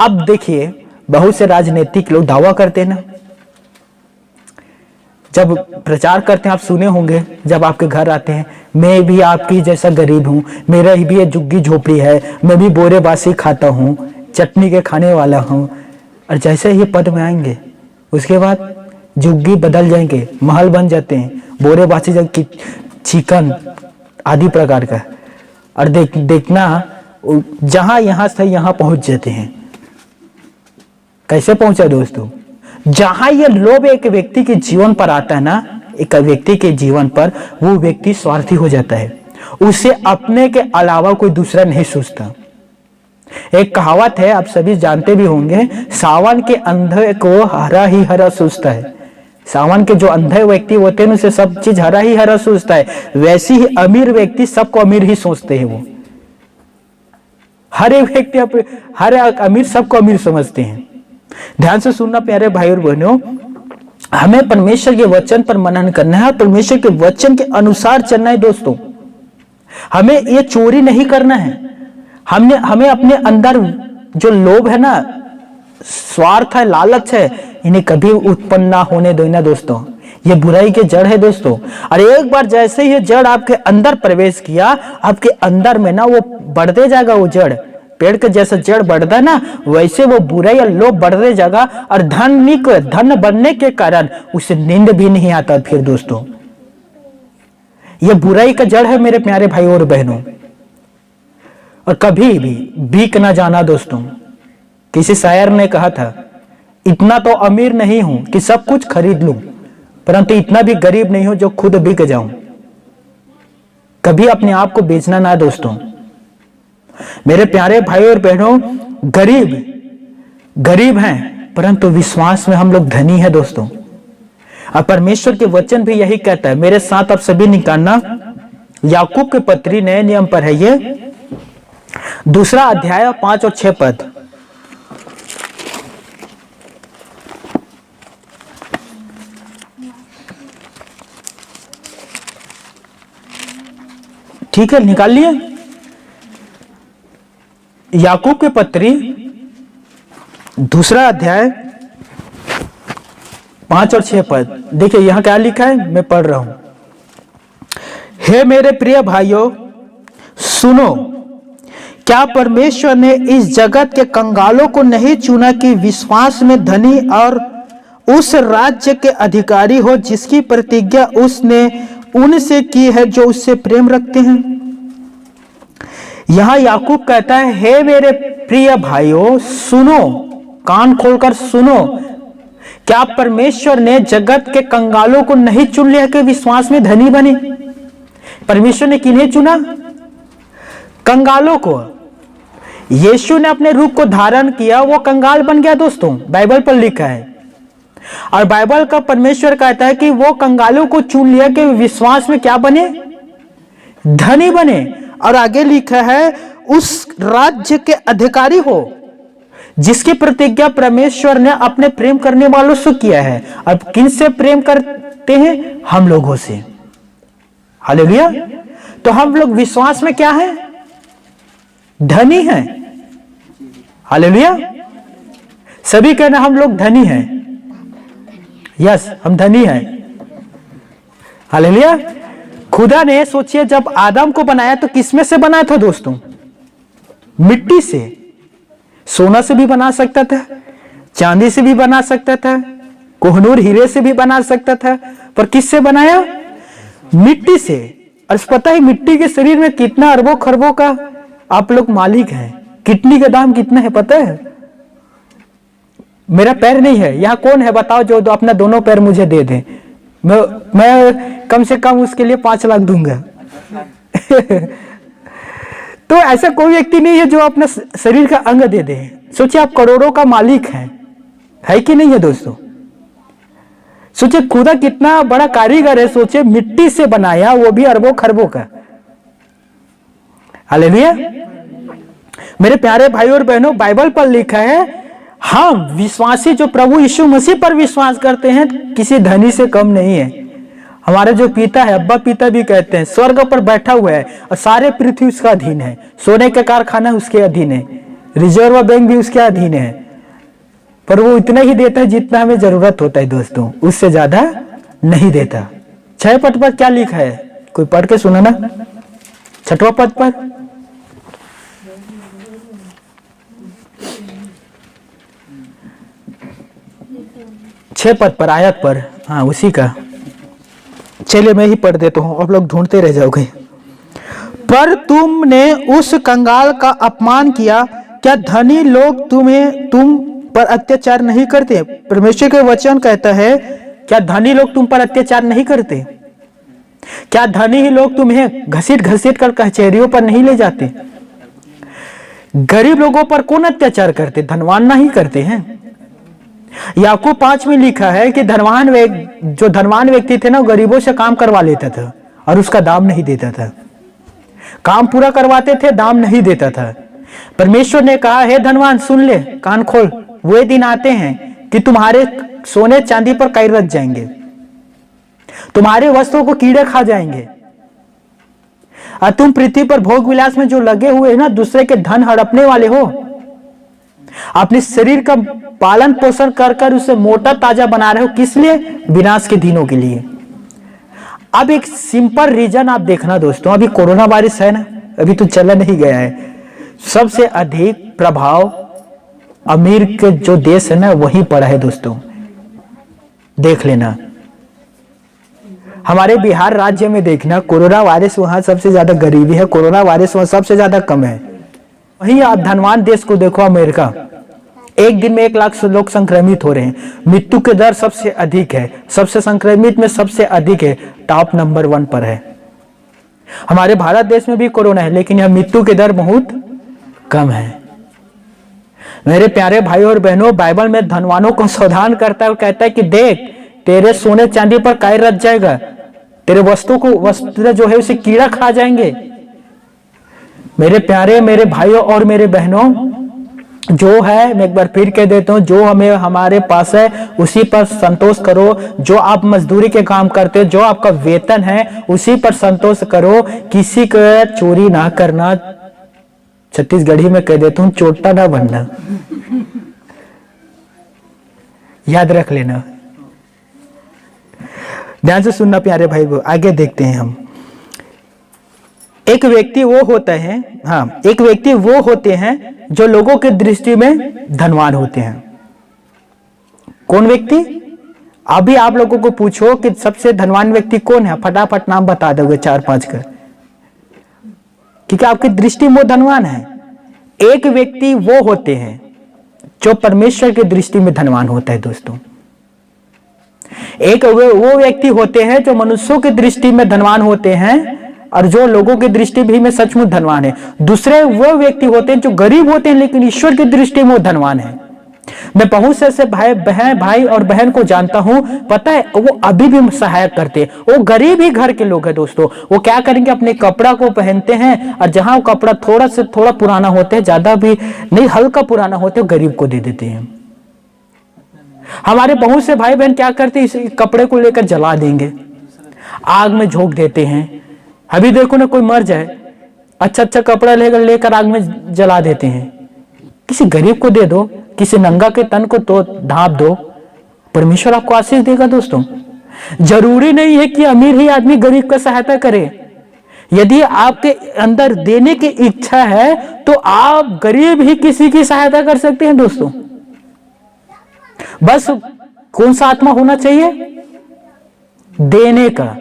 अब देखिए बहुत से राजनीतिक लोग दावा करते हैं ना, जब प्रचार करते हैं, आप सुने होंगे, जब आपके घर आते हैं, मैं भी आपकी जैसा गरीब हूं, मेरा भी ये झुग्गी झोपड़ी है, मैं भी बोरे बासी खाता हूं, चटनी के खाने वाला हूं। और जैसे ही पद में आएंगे, उसके बाद झुग्गी बदल जाएंगे, महल बन जाते हैं, बोरे बासी चिकन आदि प्रकार का। और देखना जहां यहां से यहां पहुंच जाते हैं। कैसे पहुंचा दोस्तों? जहां यह लोभ एक व्यक्ति के जीवन पर आता है ना, एक व्यक्ति के जीवन पर, वो व्यक्ति स्वार्थी हो जाता है। उसे अपने के अलावा कोई दूसरा नहीं सोचता। एक कहावत है, आप सभी जानते भी होंगे, सावन के अंधे को हरा ही हरा सूझता है। सावन के जो अंधे व्यक्ति होते हैं उसे सब चीज हरा ही हरा सूझता है। वैसे ही अमीर व्यक्ति सबको अमीर ही सोचते हैं। वो हर एक व्यक्ति हर एक अमीर सबको अमीर समझते हैं। ध्यान से सुनना प्यारे भाई और बहनों, हमें परमेश्वर के वचन पर मनन करना है, परमेश्वर के वचन के अनुसार चलना है दोस्तों। हमें ये चोरी नहीं करना है। हमें अपने अंदर जो लोभ है ना, स्वार्थ है, लालच है, इन्हें कभी उत्पन्न ना होने देना दोस्तों। ये बुराई के जड़ है दोस्तों। और एक बार जैसे ही जड़ आपके अंदर प्रवेश किया, आपके अंदर में ना वो बढ़ते जाएगा। वो जड़ पेड़ के जैसा जड़ बढ़ता है ना, वैसे वो बुराई और लोभ बढ़ते जाएगा। और धन बनने के कारण उसे नींद भी नहीं आता फिर दोस्तों। ये बुराई का जड़ है मेरे प्यारे भाई और बहनों। और कभी भी भीख ना जाना दोस्तों। किसी शायर ने कहा था, इतना तो अमीर नहीं हूं कि सब कुछ खरीद लूं, परंतु इतना भी गरीब नहीं हूं जो खुद बिक जाऊं। कभी अपने आप को बेचना ना दोस्तों। मेरे प्यारे भाई और बहनों, गरीब हैं परंतु विश्वास में हम लोग धनी हैं दोस्तों। और परमेश्वर के वचन भी यही कहता है। मेरे साथ आप सभी निकालना, याकूब के पत्री नए नियम पर है ये, 2 अध्याय 5 और 6 पद। ठीक है, निकाल लिए। याकूब के पत्री 2 अध्याय 5 और 6 पद। देखिए यहां क्या लिखा है, मैं पढ़ रहा हूं। हे मेरे प्रिय भाइयों सुनो, क्या परमेश्वर ने इस जगत के कंगालों को नहीं चुना कि विश्वास में धनी और उस राज्य के अधिकारी हो जिसकी प्रतिज्ञा उसने उनसे की है जो उससे प्रेम रखते हैं। यहां याकूब कहता है, हे मेरे प्रिय भाइयों सुनो, कान खोलकर सुनो, क्या परमेश्वर ने जगत के कंगालों को नहीं चुन लिया कि विश्वास में धनी बने? परमेश्वर ने किन्हें चुना? कंगालों को। यीशु ने अपने रूप को धारण किया, वो कंगाल बन गया दोस्तों, बाइबल पर लिखा है। और बाइबल का परमेश्वर कहता है कि वो कंगालों को चुन लिया कि विश्वास में क्या बने? धनी बने। और आगे लिखा है उस राज्य के अधिकारी हो जिसकी प्रतिज्ञा परमेश्वर ने अपने प्रेम करने वालों से किया है। अब किन से प्रेम करते हैं? हम लोगों से। हालेलुया। तो हम लोग विश्वास में क्या है? धनी हैं। हालेलुया। सभी कहना हम लोग धनी हैं। यस, हम धनी हैं। हालेलुया। खुदा ने सोचिए जब आदम को बनाया तो किसमें से बनाया था दोस्तों? मिट्टी से। सोना से भी बना सकता था, चांदी से भी बना सकता था, कोहनूर हीरे से भी बना सकता था, पर किससे बनाया? मिट्टी से। और पता है मिट्टी के शरीर में कितना अरबों खरबों का आप लोग मालिक हैं। किडनी का दाम कितना है पता है? मेरा पैर नहीं है, यहां कौन है बताओ जो अपना दोनों पैर मुझे दे दे। मैं कम से कम उसके लिए 5 लाख दूंगा। तो ऐसा कोई व्यक्ति नहीं है जो अपना शरीर का अंग दे दे। सोचिए आप करोड़ों का मालिक हैं, है कि नहीं है दोस्तों? सोचिए खुदा कितना बड़ा कारीगर है। सोचिए मिट्टी से बनाया, वो भी अरबों खरबों का। हालेलुया। मेरे प्यारे भाई और बहनों, बाइबल पर लिखा है हम विश्वासी जो प्रभु यीशु मसीह पर विश्वास करते हैं किसी धनी से कम नहीं है। हमारे जो पिता है, अब्बा पिता भी कहते हैं, स्वर्ग पर बैठा हुआ है और सारे पृथ्वी उसका अधीन है। सोने का कारखाना उसके अधीन है, रिजर्व बैंक भी उसके अधीन है। पर वो इतना ही देता है जितना हमें जरूरत होता है दोस्तों, उससे ज्यादा नहीं देता। 6 पद पर क्या लिखा है? कोई पढ़ के सुना ना। 6वां पद पर 6 पद पर, आयत पर, हाँ उसी का। चलिए मैं ही पढ़ देता हूं, आप लोग ढूंढते रह जाओगे। पर तुमने उस कंगाल का अपमान किया, क्या धनी लोग तुम पर अत्याचार नहीं करते? परमेश्वर के वचन कहता है, क्या धनी लोग तुम पर अत्याचार नहीं करते? क्या धनी ही लोग तुम्हें घसीट घसीट कर कचहरियों पर नहीं ले जाते? गरीब लोगों पर कौन अत्याचार करते? धनवान नहीं करते हैं। याकूब 5 में लिखा है कि जो धनवान व्यक्ति थे ना, गरीबों से काम करवा लेता था और उसका दाम नहीं देता था। काम पूरा करवाते थे, दाम नहीं देता था। परमेश्वर ने कहा, हे धनवान सुन ले, कान खोल, वे दिन आते हैं कि तुम्हारे सोने चांदी पर कै रच जाएंगे, तुम्हारे वस्त्रों को कीड़े खा जाएंगे, और तुम पृथ्वी पर भोग विलास में जो लगे हुए हैं ना, दूसरे के धन हड़पने वाले हो, अपने शरीर का पालन पोषण कर कर उसे मोटा ताजा बना रहे हो। किस लिए? विनाश के दिनों के लिए। अब एक सिंपल रीजन आप देखना दोस्तों, अभी कोरोना वायरस है ना, अभी तो चला नहीं गया है। सबसे अधिक प्रभाव अमीर के जो देश है ना वहीं पड़ा है दोस्तों, देख लेना। हमारे बिहार राज्य में देखना, कोरोना वायरस वहां सबसे ज्यादा गरीबी है, कोरोना वायरस वहां सबसे ज्यादा कम है। वहीं आप धनवान देश को देखो, अमेरिका, एक दिन में 1 लाख लोग संक्रमित हो रहे हैं, मृत्यु की दर सबसे अधिक है, सबसे संक्रमित में सबसे अधिक है, टॉप नंबर 1 पर है। हमारे भारत देश में भी कोरोना है, लेकिन यह मृत्यु की दर बहुत कम है। मेरे प्यारे भाई और बहनों, बाइबल में धनवानों को सावधान करता है और कहता है कि देख, तेरे सोने चांदी पर कै रच जाएगा, तेरे वस्त्र जो है उसे कीड़ा खा जाएंगे। मेरे प्यारे, मेरे भाइयों और मेरे बहनों, जो है, मैं एक बार फिर कह देता हूं, जो हमारे पास है उसी पर संतोष करो। जो आप मजदूरी के काम करते हो, जो आपका वेतन है उसी पर संतोष करो। किसी का चोरी ना करना, छत्तीसगढ़ी में कह देता हूं, चोटा ना बनना, याद रख लेना। ध्यान से सुनना प्यारे भाई, आगे देखते हैं हम। एक व्यक्ति वो होते हैं जो लोगों की दृष्टि में धनवान होते हैं। कौन व्यक्ति? अभी आप लोगों को पूछो कि सबसे धनवान व्यक्ति कौन है, फटाफट नाम बता दोगे 4-5 कर, क्योंकि आपकी दृष्टि में धनवान है। एक व्यक्ति वो होते हैं जो परमेश्वर की दृष्टि में धनवान होता है दोस्तों। एक वो व्यक्ति होते हैं जो मनुष्यों की दृष्टि में धनवान होते हैं और जो लोगों की दृष्टि भी में सचमुच धनवान है। दूसरे वो व्यक्ति होते हैं जो गरीब होते हैं लेकिन ईश्वर की दृष्टि में वो धनवान है। मैं बहुत से ऐसे भाई और बहन को जानता हूं, पता है, वो अभी भी सहायक करते हैं। वो गरीब ही घर के लोग हैं दोस्तों। वो क्या करेंगे, अपने कपड़ा को पहनते हैं और जहां वो कपड़ा थोड़ा से थोड़ा पुराना होते हैं, ज्यादा भी नहीं, हल्का पुराना होते हैं, गरीब को दे देते हैं। हमारे बहुत से भाई बहन क्या करते हैं, इस कपड़े को लेकर जला देंगे, आग में झोंक देते हैं। अभी देखो ना, कोई मर जाए, अच्छा कपड़ा लेकर आग में जला देते हैं। किसी गरीब को दे दो, किसी नंगा के तन को तो ढांप दो, परमेश्वर आपको आशीष देगा दोस्तों। जरूरी नहीं है कि अमीर ही आदमी गरीब का सहायता करे। यदि आपके अंदर देने की इच्छा है तो आप गरीब ही किसी की सहायता कर सकते हैं दोस्तों। बस कौन सा आत्मा होना चाहिए? देने का।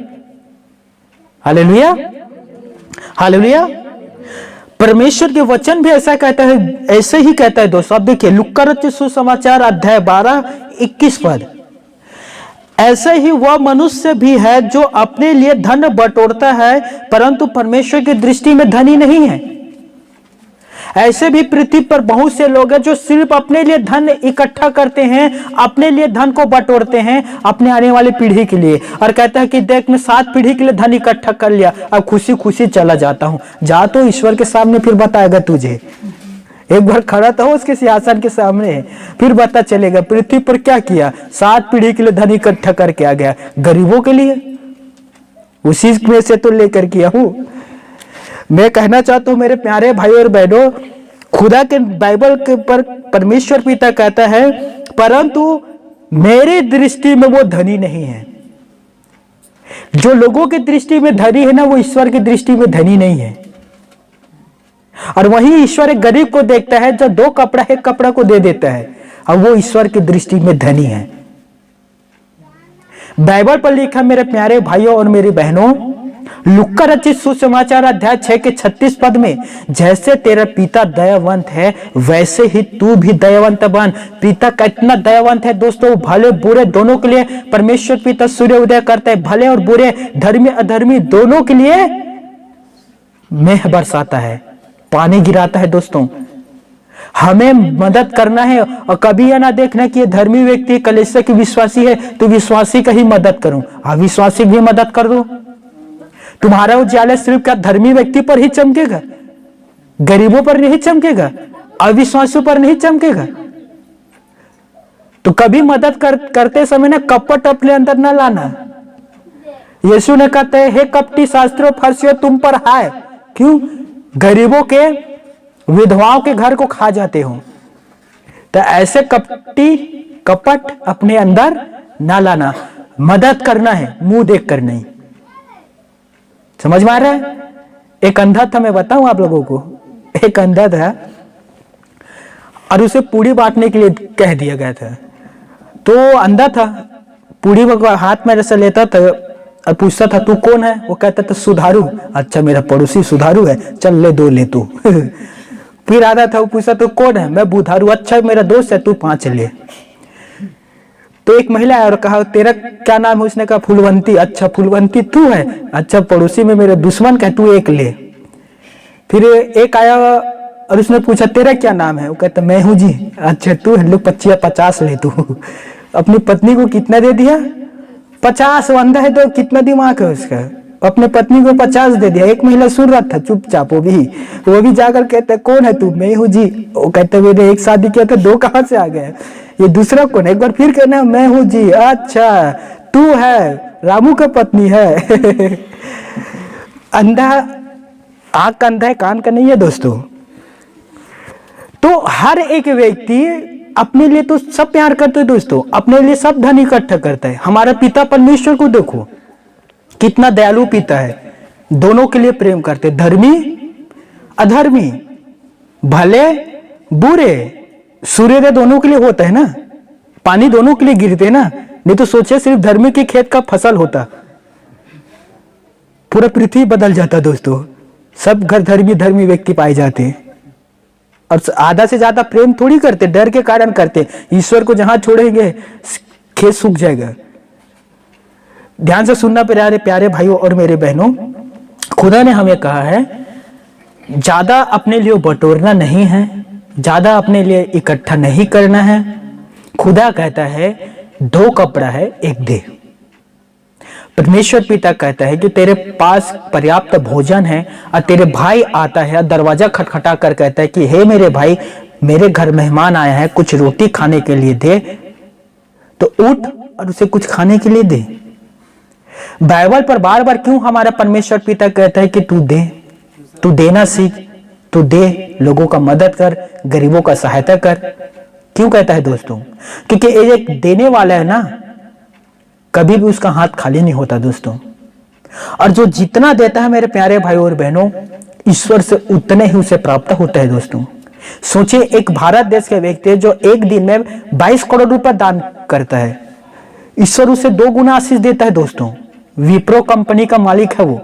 Hallelujah, hallelujah. परमेश्वर के वचन भी ऐसा कहता है, ऐसे ही कहता है दोस्तों। अब देखिए, लूका रचित सुसमाचार अध्याय 12-21 पद। ऐसे ही वह मनुष्य भी है जो अपने लिए धन बटोरता है परंतु परमेश्वर की दृष्टि में धनी नहीं है। ऐसे भी पृथ्वी पर बहुत से लोग हैं जो सिर्फ अपने लिए धन इकट्ठा करते हैं, अपने लिए धन को बटोरते हैं, अपने आने वाली पीढ़ी के लिए, और कहता है कि देख, मैं 7 पीढ़ी के लिए धन इकट्ठा कर लिया, अब खुशी खुशी चला जाता हूं। जा तो ईश्वर के सामने, फिर बताएगा तुझे। एक बार खड़ा तो उसके सिंहासन के सामने, फिर पता चलेगा पृथ्वी पर क्या किया। 7 पीढ़ी के लिए धन इकट्ठा करके आ गया, गरीबों के लिए उसी में से तो लेकर किया हूं। मैं कहना चाहता हूं मेरे प्यारे भाई और बहनों, खुदा के बाइबल के पर परमेश्वर पिता कहता है, परंतु मेरी दृष्टि में वो धनी नहीं है। जो लोगों की दृष्टि में धनी है ना, वो ईश्वर की दृष्टि में धनी नहीं है। और वही ईश्वर एक गरीब को देखता है जो 2 कपड़ा 1 कपड़ा को दे देता है, और वो ईश्वर की दृष्टि में धनी है। बाइबल पर लिखा मेरे प्यारे भाइयों और मेरी बहनों, लूका रचित सुसमाचार अध्याय 6 के 36 पद में, जैसे तेरा पिता दयावंत है वैसे ही तू भी दयावंत बन। पिता कितना दयावंत है दोस्तों, भले बुरे दोनों के लिए परमेश्वर पिता सूर्य उदय करता है, भले और बुरे, धर्मी अधर्मी दोनों के लिए मेह बरसाता है, पानी गिराता है दोस्तों। हमें मदद करना है और कभी यह ना देखना कि ये धर्मी व्यक्ति कलीसिया की विश्वासी है तो विश्वासी का ही मदद करूं, अविश्वासी की भी मदद कर दो। तुम्हारा उजाला सिर्फ क्या धर्मी व्यक्ति पर ही चमकेगा, गरीबों पर नहीं चमकेगा, अविश्वासियों पर नहीं चमकेगा। तो कभी मदद करते समय ना कपट अपने अंदर ना लाना। यीशु ने कहते हैं, हे कपटी शास्त्रियों फरिसियों तुम पर हाय, क्यों? गरीबों के विधवाओं के घर को खा जाते हो। तो ऐसे कपट अपने अंदर ना लाना। मदद करना है, मुंह देख कर नहीं। समझ में आ रहा है? एक अंधा था, मैं बताऊं आप लोगों को, एक अंधा था और उसे पूड़ी बांटने के लिए कह दिया गया था। तो अंधा था, पूड़ी हाथ में ऐसे लेता था और पूछता था तू कौन है? वो कहता था सुधारू। अच्छा मेरा पड़ोसी सुधारू है, चल ले दो ले तू। फिर आता था, वो पूछता तू कौन है? मैं बुधारू। अच्छा मेरा दोस्त है, तू 5 ले। तो एक महिला है और कहा तेरा क्या नाम है? उसने कहा फूलवंती। अच्छा फूलवंती तू है? अच्छा पड़ोसी में मेरे दुश्मन का, तू 1 ले। फिर एक आया और उसने पूछा तेरा क्या नाम है? वो कहता मैं हूं जी। अच्छा तू है, लो 50 ले तू। अपनी पत्नी को कितना दे दिया? 50। अंधा है तो कितना दिमाग है उसका, अपने पत्नी को 50 दे दिया। एक महिला सुन रहा था चुपचाप, वो भी जाकर कहते कौन है तू? मैं हूं जी। वो कहते मैंने 1 शादी किया था, 2 कहां से आ गए? ये दूसरा कौन है? एक बार फिर कहना मैं हूं जी। अच्छा तू है रामू का पत्नी है। अंधा, आंख का अंधा है, कान का नहीं है दोस्तों। तो हर एक व्यक्ति अपने लिए तो सब प्यार करते हैं दोस्तों, अपने लिए सब धन इकट्ठा करता है। हमारा पिता परमेश्वर को देखो कितना दयालु पिता है, दोनों के लिए प्रेम करते, धर्मी अधर्मी, भले बुरे, सूर्य दोनों के लिए होता है ना, पानी दोनों के लिए गिरते ना। नहीं तो सोचे सिर्फ धर्मी के खेत का फसल होता, पूरा पृथ्वी बदल जाता दोस्तों। सब घर धर्मी व्यक्ति पाए जाते हैं और आधा से ज्यादा प्रेम थोड़ी करते, डर के कारण करते। ईश्वर को जहां छोड़ेंगे खेत सूख जाएगा। ध्यान से सुनना प्यारे भाइयों और मेरे बहनों, खुदा ने हमें कहा है ज्यादा अपने लिए बटोरना नहीं है, ज्यादा अपने लिए इकट्ठा नहीं करना है। खुदा कहता है 2 कपड़ा है 1 दे। परमेश्वर पिता कहता है कि तेरे पास पर्याप्त भोजन है और तेरे भाई आता है दरवाजा खटखटा कर कहता है कि हे मेरे भाई, मेरे घर मेहमान आया है, कुछ रोटी खाने के लिए दे। तो उठ और उसे कुछ खाने के लिए दे। बाइबल पर बार बार क्यों हमारा परमेश्वर पिता कहता है कि तू दे, तू देना सीख, तू दे, लोगों का मदद कर, गरीबों का सहायता कर। क्यों कहता है दोस्तों? क्योंकि एक देने वाला है ना, कभी भी उसका हाथ खाली नहीं होता दोस्तों। और जो जितना देता है मेरे प्यारे भाई और बहनों, ईश्वर से उतने ही उसे प्राप्त होता है दोस्तों। सोचिए एक भारत देश के व्यक्ति है जो एक दिन में 22 करोड़ रुपए दान करता है, ईश्वर उसे 2 गुना आशीष देता है दोस्तों। विप्रो कंपनी का मालिक है वो।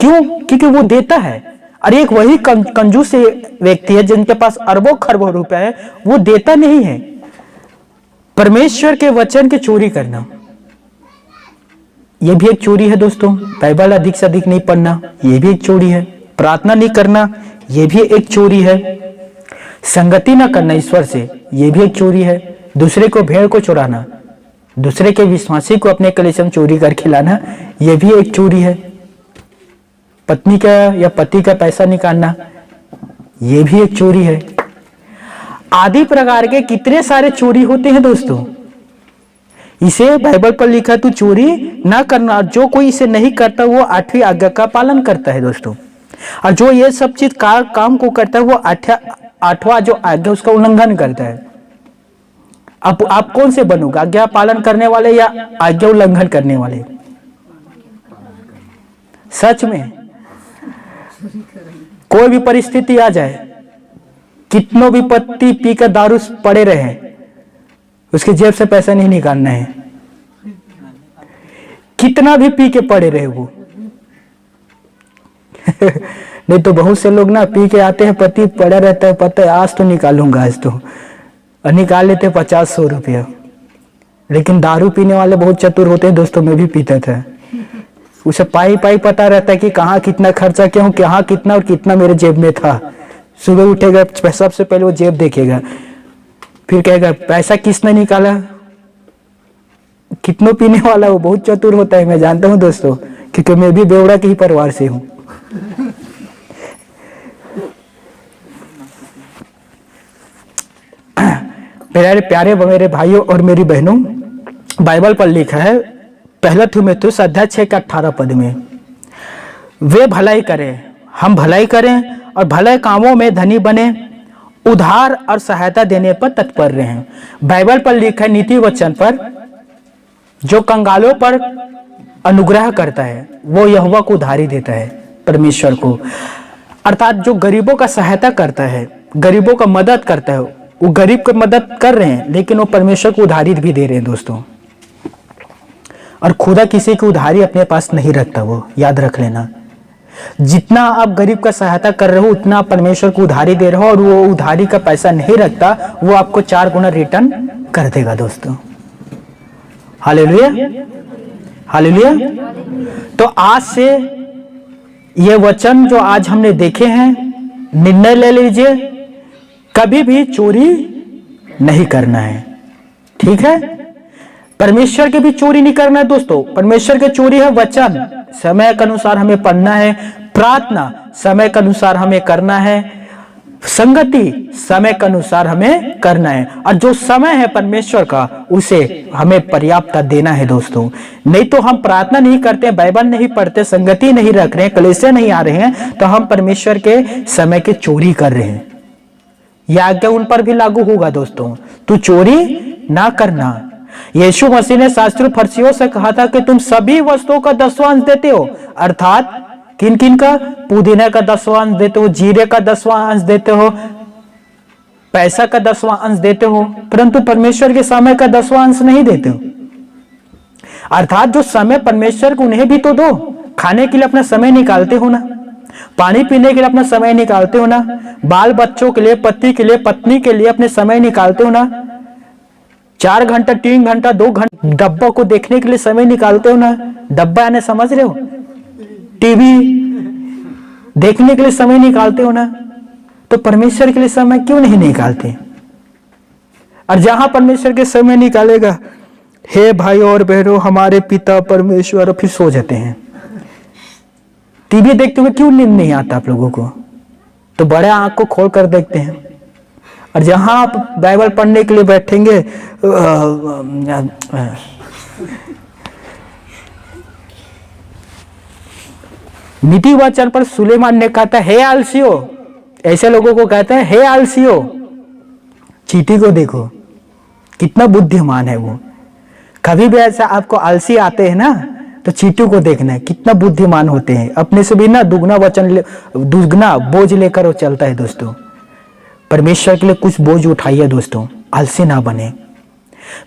क्यों? क्योंकि वो देता है। और एक वही कंजूस व्यक्ति है जिनके पास अरबों खरबों रुपए है, वो देता नहीं है। परमेश्वर के वचन की चोरी करना यह भी एक चोरी है दोस्तों। बाइबल अधिक से अधिक नहीं पढ़ना यह भी एक चोरी है। प्रार्थना नहीं करना यह भी एक चोरी है। संगति न करना ईश्वर से यह भी एक चोरी है। दूसरे को भेड़ को चुराना, दूसरे के विश्वासी को अपने कलेश में चोरी कर खिलाना, यह भी एक चोरी है। पत्नी का या पति का पैसा निकालना यह भी एक चोरी है। आदि प्रकार के कितने सारे चोरी होते हैं दोस्तों। इसे बाइबल पर लिखा तू चोरी ना करना। जो कोई इसे नहीं करता वो 8वीं आज्ञा का पालन करता है दोस्तों। और जो ये सब चीज काम को करता है वो 8वां जो आज्ञा उसका उल्लंघन करता है। अब आप कौन से बनोगे, आज्ञा पालन करने वाले या आज्ञा उल्लंघन करने वाले? सच में कोई भी परिस्थिति आ जाए, कितनों भी पत्ती पीकर दारू पड़े रहे, उसके जेब से पैसा नहीं निकालना है। कितना भी पी के पड़े रहे वो। नहीं तो बहुत से लोग ना पी के आते हैं, पति पड़ा रहता है, पता है आज तो निकालूंगा, आज तो, और निकाल लेते 50-100 रुपया। लेकिन दारू पीने वाले बहुत चतुर होते हैं दोस्तों। मैं भी पीता था, उसे पाई पता रहता है कि कहाँ कितना खर्चा किया हूं, कहाँ कितना और कितना मेरे जेब में था। सुबह उठेगा सबसे पहले वो जेब देखेगा, फिर कहेगा पैसा किसने निकाला, कितनों पीने वाला। वो बहुत चतुर होता है, मैं जानता हूं दोस्तों, क्योंकि मैं भी बेवड़ा के ही परिवार से हूं। प्यारे प्यारे मेरे भाइयों और मेरी बहनों, बाइबल पर लिखा है पहला थिमुथियुस अध्याय 6 के 18 पद में, वे भलाई करें, हम भलाई करें और भले कामों में धनी बने, उधार और सहायता देने पर तत्पर रहें। बाइबल पर लिखा है नीति वचन पर, जो कंगालों पर अनुग्रह करता है वो यहोवा को उधारी देता है, परमेश्वर को। अर्थात जो गरीबों का सहायता करता है, गरीबों का मदद करता है, वो गरीब को मदद कर रहे हैं, लेकिन वो परमेश्वर को उधारी भी दे रहे हैं दोस्तों। और खुदा किसी की उधारी अपने पास नहीं रखता, वो याद रख लेना। जितना आप गरीब का सहायता कर रहे हो उतना आप परमेश्वर को उधारी दे रहे हो, और वो उधारी का पैसा नहीं रखता, वो आपको 4 गुना रिटर्न कर देगा दोस्तों। Hallelujah, hallelujah. तो आज से ये वचन जो आज हमने देखे हैं, निर्णय ले लीजिए, कभी भी चोरी नहीं करना है, ठीक है। परमेश्वर की भी चोरी नहीं करना है दोस्तों। परमेश्वर की चोरी है वचन, समय के अनुसार हमें पढ़ना है, प्रार्थना समय के अनुसार हमें करना है, संगति समय के अनुसार हमें करना है, और जो समय है परमेश्वर का उसे हमें पर्याप्त देना है दोस्तों। नहीं तो हम प्रार्थना नहीं करते, बाइबल नहीं पढ़ते, संगति नहीं रख रहे हैं, कलीसिया नहीं आ रहे हैं, तो हम परमेश्वर के समय की चोरी कर रहे हैं। यह आज्ञा उन पर भी लागू होगा दोस्तों, तू चोरी ना करना। यीशु मसीह ने शास्त्री फरीसियों से कहा था कि तुम सभी वस्तुओं का 10वां अंश देते हो, अर्थात किन किन का, पुदीने का 10वां अंश देते हो, जीरे का 10वां अंश देते हो, पैसा का 10वां अंश देते हो, परंतु परमेश्वर के समय का 10वां अंश नहीं देते हो। अर्थात जो समय परमेश्वर को उन्हें भी तो दो। खाने के लिए अपना समय निकालते हो ना, पानी पीने के लिए अपना समय निकालते हो ना, बाल बच्चों के लिए, पति के लिए, पत्नी के लिए अपने समय निकालते हो ना, 4 घंटा 3 घंटा 2 घंटा डब्बा को देखने के लिए समय निकालते हो ना। डब्बा यानी समझ रहे हो, टीवी देखने के लिए समय निकालते हो ना। तो परमेश्वर के लिए समय क्यों नहीं निकालते? और जहां परमेश्वर के समय निकालेगा, हे भाई और बहनों, हमारे पिता परमेश्वर, फिर सो जाते हैं। टीवी देखते हुए क्यों नींद नहीं आता आप लोगों को? तो बड़े आंख को खोल कर देखते हैं। और जहां आप बाइबल पढ़ने के लिए बैठेंगे, नीति वचन पर सुलेमान ने कहा था, हे आलसियो, ऐसे लोगों को कहते हैं हे आलसियो। चींटी को देखो कितना बुद्धिमान है वो। कभी भी ऐसा आपको आलसी आते हैं ना, तो चींटी को देखना है कितना बुद्धिमान होते हैं। अपने से भी ना दुगना बोझ लेकर वो चलता है दोस्तों। परमेश्वर के लिए कुछ बोझ उठाइए दोस्तों, आलसी ना बने।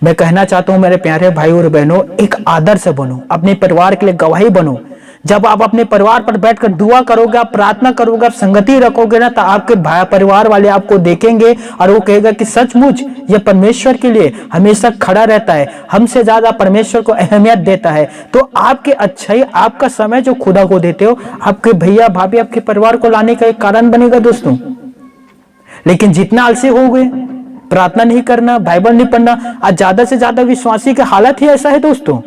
मैं कहना चाहता हूं मेरे प्यारे भाई और बहनों, एक आदर्श बनो, अपने परिवार के लिए गवाही बनो। जब आप अपने परिवार पर बैठकर दुआ करोगे, आप प्रार्थना करोगे, आप संगति रखोगे ना, तो आपके भाई परिवार वाले आपको देखेंगे और वो कहेगा कि सचमुच ये परमेश्वर के लिए हमेशा खड़ा रहता है, हमसे ज्यादा परमेश्वर को अहमियत देता है। तो आपके अच्छाई, आपका समय जो खुदा को देते हो, आपके भैया भाभी, आपके परिवार को लाने का एक कारण बनेगा दोस्तों। लेकिन जितना आलसी हो गए, प्रार्थना नहीं करना, बाइबल नहीं पढ़ना, आज ज्यादा से ज्यादा विश्वासी की हालत ही ऐसा है दोस्तों।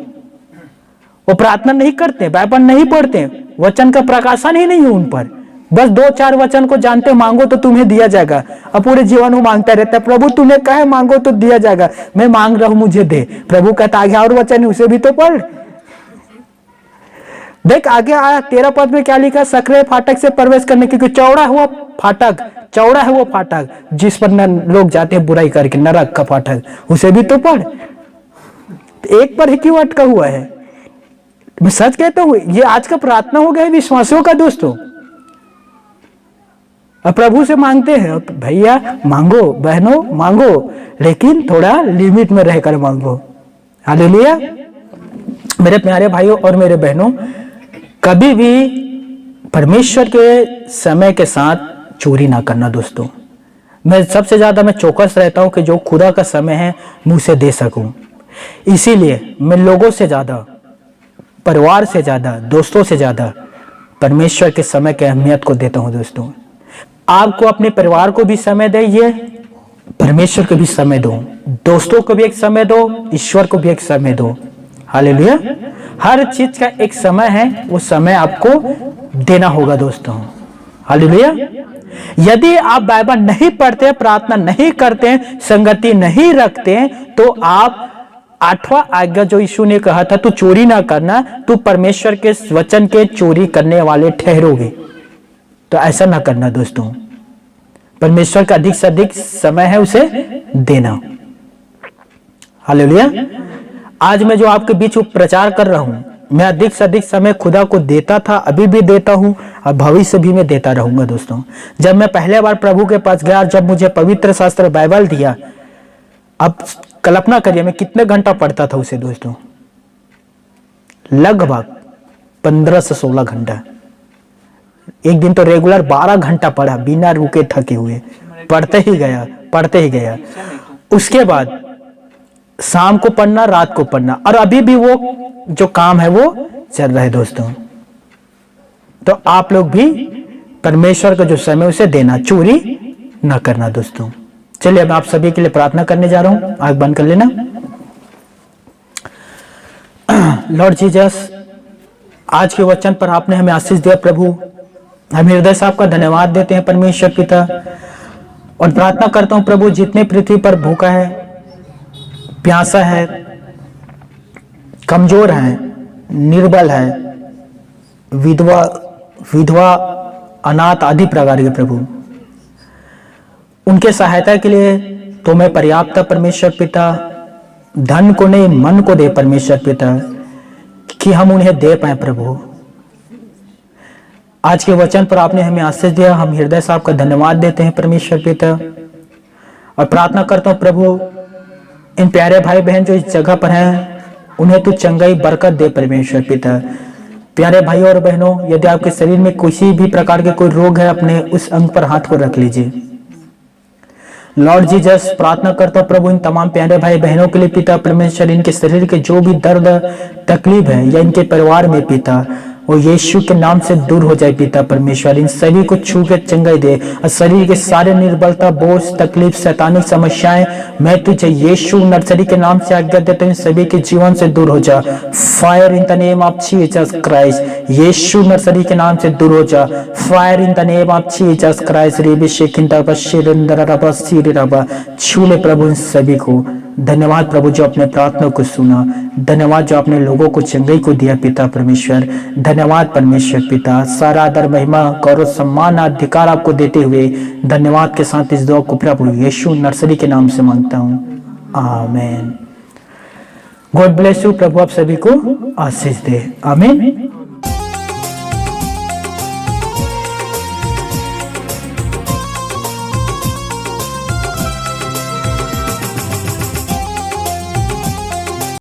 वो प्रार्थना नहीं करते, बाइबल नहीं पढ़ते, वचन का प्रकाशन ही नहीं है उन पर। बस 2-4 वचन को जानते, मांगो तो तुम्हें दिया जाएगा। अब पूरे जीवन वो मांगता रहता है, प्रभु तूने कहा है मांगो तो दिया जाएगा, मैं मांग रहा हूं मुझे दे। प्रभु कहता आगे और वचन है, उसे भी तो पढ़। देख आगे आया 13 पद में क्या लिखा, सक्रिय फाटक से प्रवेश करने, क्योंकि चौड़ा है वो फाटक जिस पर लोग जाते हैं बुराई करके, नरक का फाटक, उसे भी तो पढ़। एक पर ही क्यों अटका हुआ है? मैं सच कहता हूं, ये आज का प्रार्थना हो गया विश्वासियों का दोस्तों। अब प्रभु से मांगते हैं, भैया मांगो, बहनों मांगो, लेकिन थोड़ा लिमिट में रहकर मांगो। हालेलुया। मेरे प्यारे भाइयों और मेरे बहनों, कभी भी परमेश्वर के समय के साथ चोरी ना करना दोस्तों। मैं सबसे ज्यादा चौकस रहता हूं कि जो खुदा का समय है मैं उसे दे सकूं। इसीलिए मैं लोगों से ज्यादा, परिवार से ज्यादा, दोस्तों से ज्यादा परमेश्वर के समय की अहमियत को देता हूं दोस्तों। आपको अपने परिवार को भी समय दीजिए, परमेश्वर को भी समय दो, दोस्तों को भी एक समय दो, ईश्वर को भी एक समय दो। हालेलुया। हर चीज का एक समय है, वो समय आपको देना होगा दोस्तों। हालेलुया। यदि आप बाइबल नहीं पढ़ते, प्रार्थना नहीं करते, संगति नहीं रखते, तो आप 8वां आज्ञा जो यीशु ने कहा था, तू चोरी ना करना, तू परमेश्वर के वचन के चोरी करने वाले ठहरोगे। तो ऐसा ना करना दोस्तों। परमेश्वर का अधिक से अधिक समय है उसे देना। हालेलुया। आज मैं जो आपके बीच प्रचार कर रहा हूं, मैं अधिक से अधिक समय खुदा को देता था, अभी भी देता हूं और भविष्य भी मैं देता रहूंगा दोस्तों। जब मैं पहले बार प्रभु के पास गया, जब मुझे पवित्र शास्त्र बाइबल दिया, अब कल्पना करिए मैं कितने घंटा पढ़ता था उसे दोस्तों। लगभग 15 से 16 घंटा। एक दिन तो रेगुलर 12 घंटा पढ़ा, बिना रुके थके हुए, पढ़ते ही गया। उसके बाद शाम को पढ़ना, रात को पढ़ना, और अभी भी वो जो काम है वो चल रहा है दोस्तों। तो आप लोग भी परमेश्वर का जो समय उसे देना, चोरी ना करना दोस्तों। चलिए अब आप सभी के लिए प्रार्थना करने जा रहा हूं, आंख बंद कर लेना। लॉर्ड जीसस, आज के वचन पर आपने हमें आशीष दिया प्रभु। हम हृदय से आपका धन्यवाद देते हैं परमेश्वर पिता, और प्रार्थना करता हूं प्रभु, जितने पृथ्वी पर भूखा है, प्यासा है, कमजोर है, निर्बल है, विधवा, अनाथ आदि प्रकार के प्रभु, उनके सहायता के लिए तो मैं पर्याप्त परमेश्वर पिता। धन को नहीं, मन को दे परमेश्वर पिता, कि हम उन्हें दे पाए प्रभु। आज के वचन पर आपने हमें आशीष दिया, हम हृदय से आपका धन्यवाद देते हैं परमेश्वर पिता, और प्रार्थना करता हूं प्रभु, इन प्यारे भाई बहन जो इस जगह पर हैं, उन्हें तू चंगाई बरकत दे परमेश्वर पिता। प्यारे भाई और बहनों, यदि आपके शरीर में किसी भी प्रकार के कोई रोग है, अपने उस अंग पर हाथ को रख लीजिए। लॉर्ड जीसस, प्रार्थना करता हूं प्रभु, इन तमाम प्यारे भाई बहनों के लिए पिता परमेश्वर, इनके शरीर के जो भी दर्द तकलीफ है या इनके परिवार में पिता, वो यीशु के नाम से दूर हो जाए पिता परमेश्वर। इन सभी को छू के चंगाई दे, और शरीर के सारे निर्बलता, बोझ, तकलीफ, शैतानिक समस्याएं, मैं तुझे यीशु नर्सरी के नाम से आज्ञा देता हूं, इन सभी के जीवन से दूर हो जा। Fire in the name of Jesus Christ, Yeshu नर्सरी के नाम से दूर हो जा। Fire in the name of Jesus Christ. छू ले प्रभु इन सभी को। धन्यवाद प्रभु जो अपने प्रार्थना को सुना, धन्यवाद जो अपने लोगों को चंगाई को दिया पिता परमेश्वर। धन्यवाद परमेश्वर पिता, सारा आदर, महिमा, गौरव, सम्मान, अधिकार आपको देते हुए धन्यवाद के साथ इस दुआ को प्रभु यीशु नर्सरी के नाम से मांगता हूं, आमीन। God bless you. प्रभु आप सभी को आशीष दे, आमीन।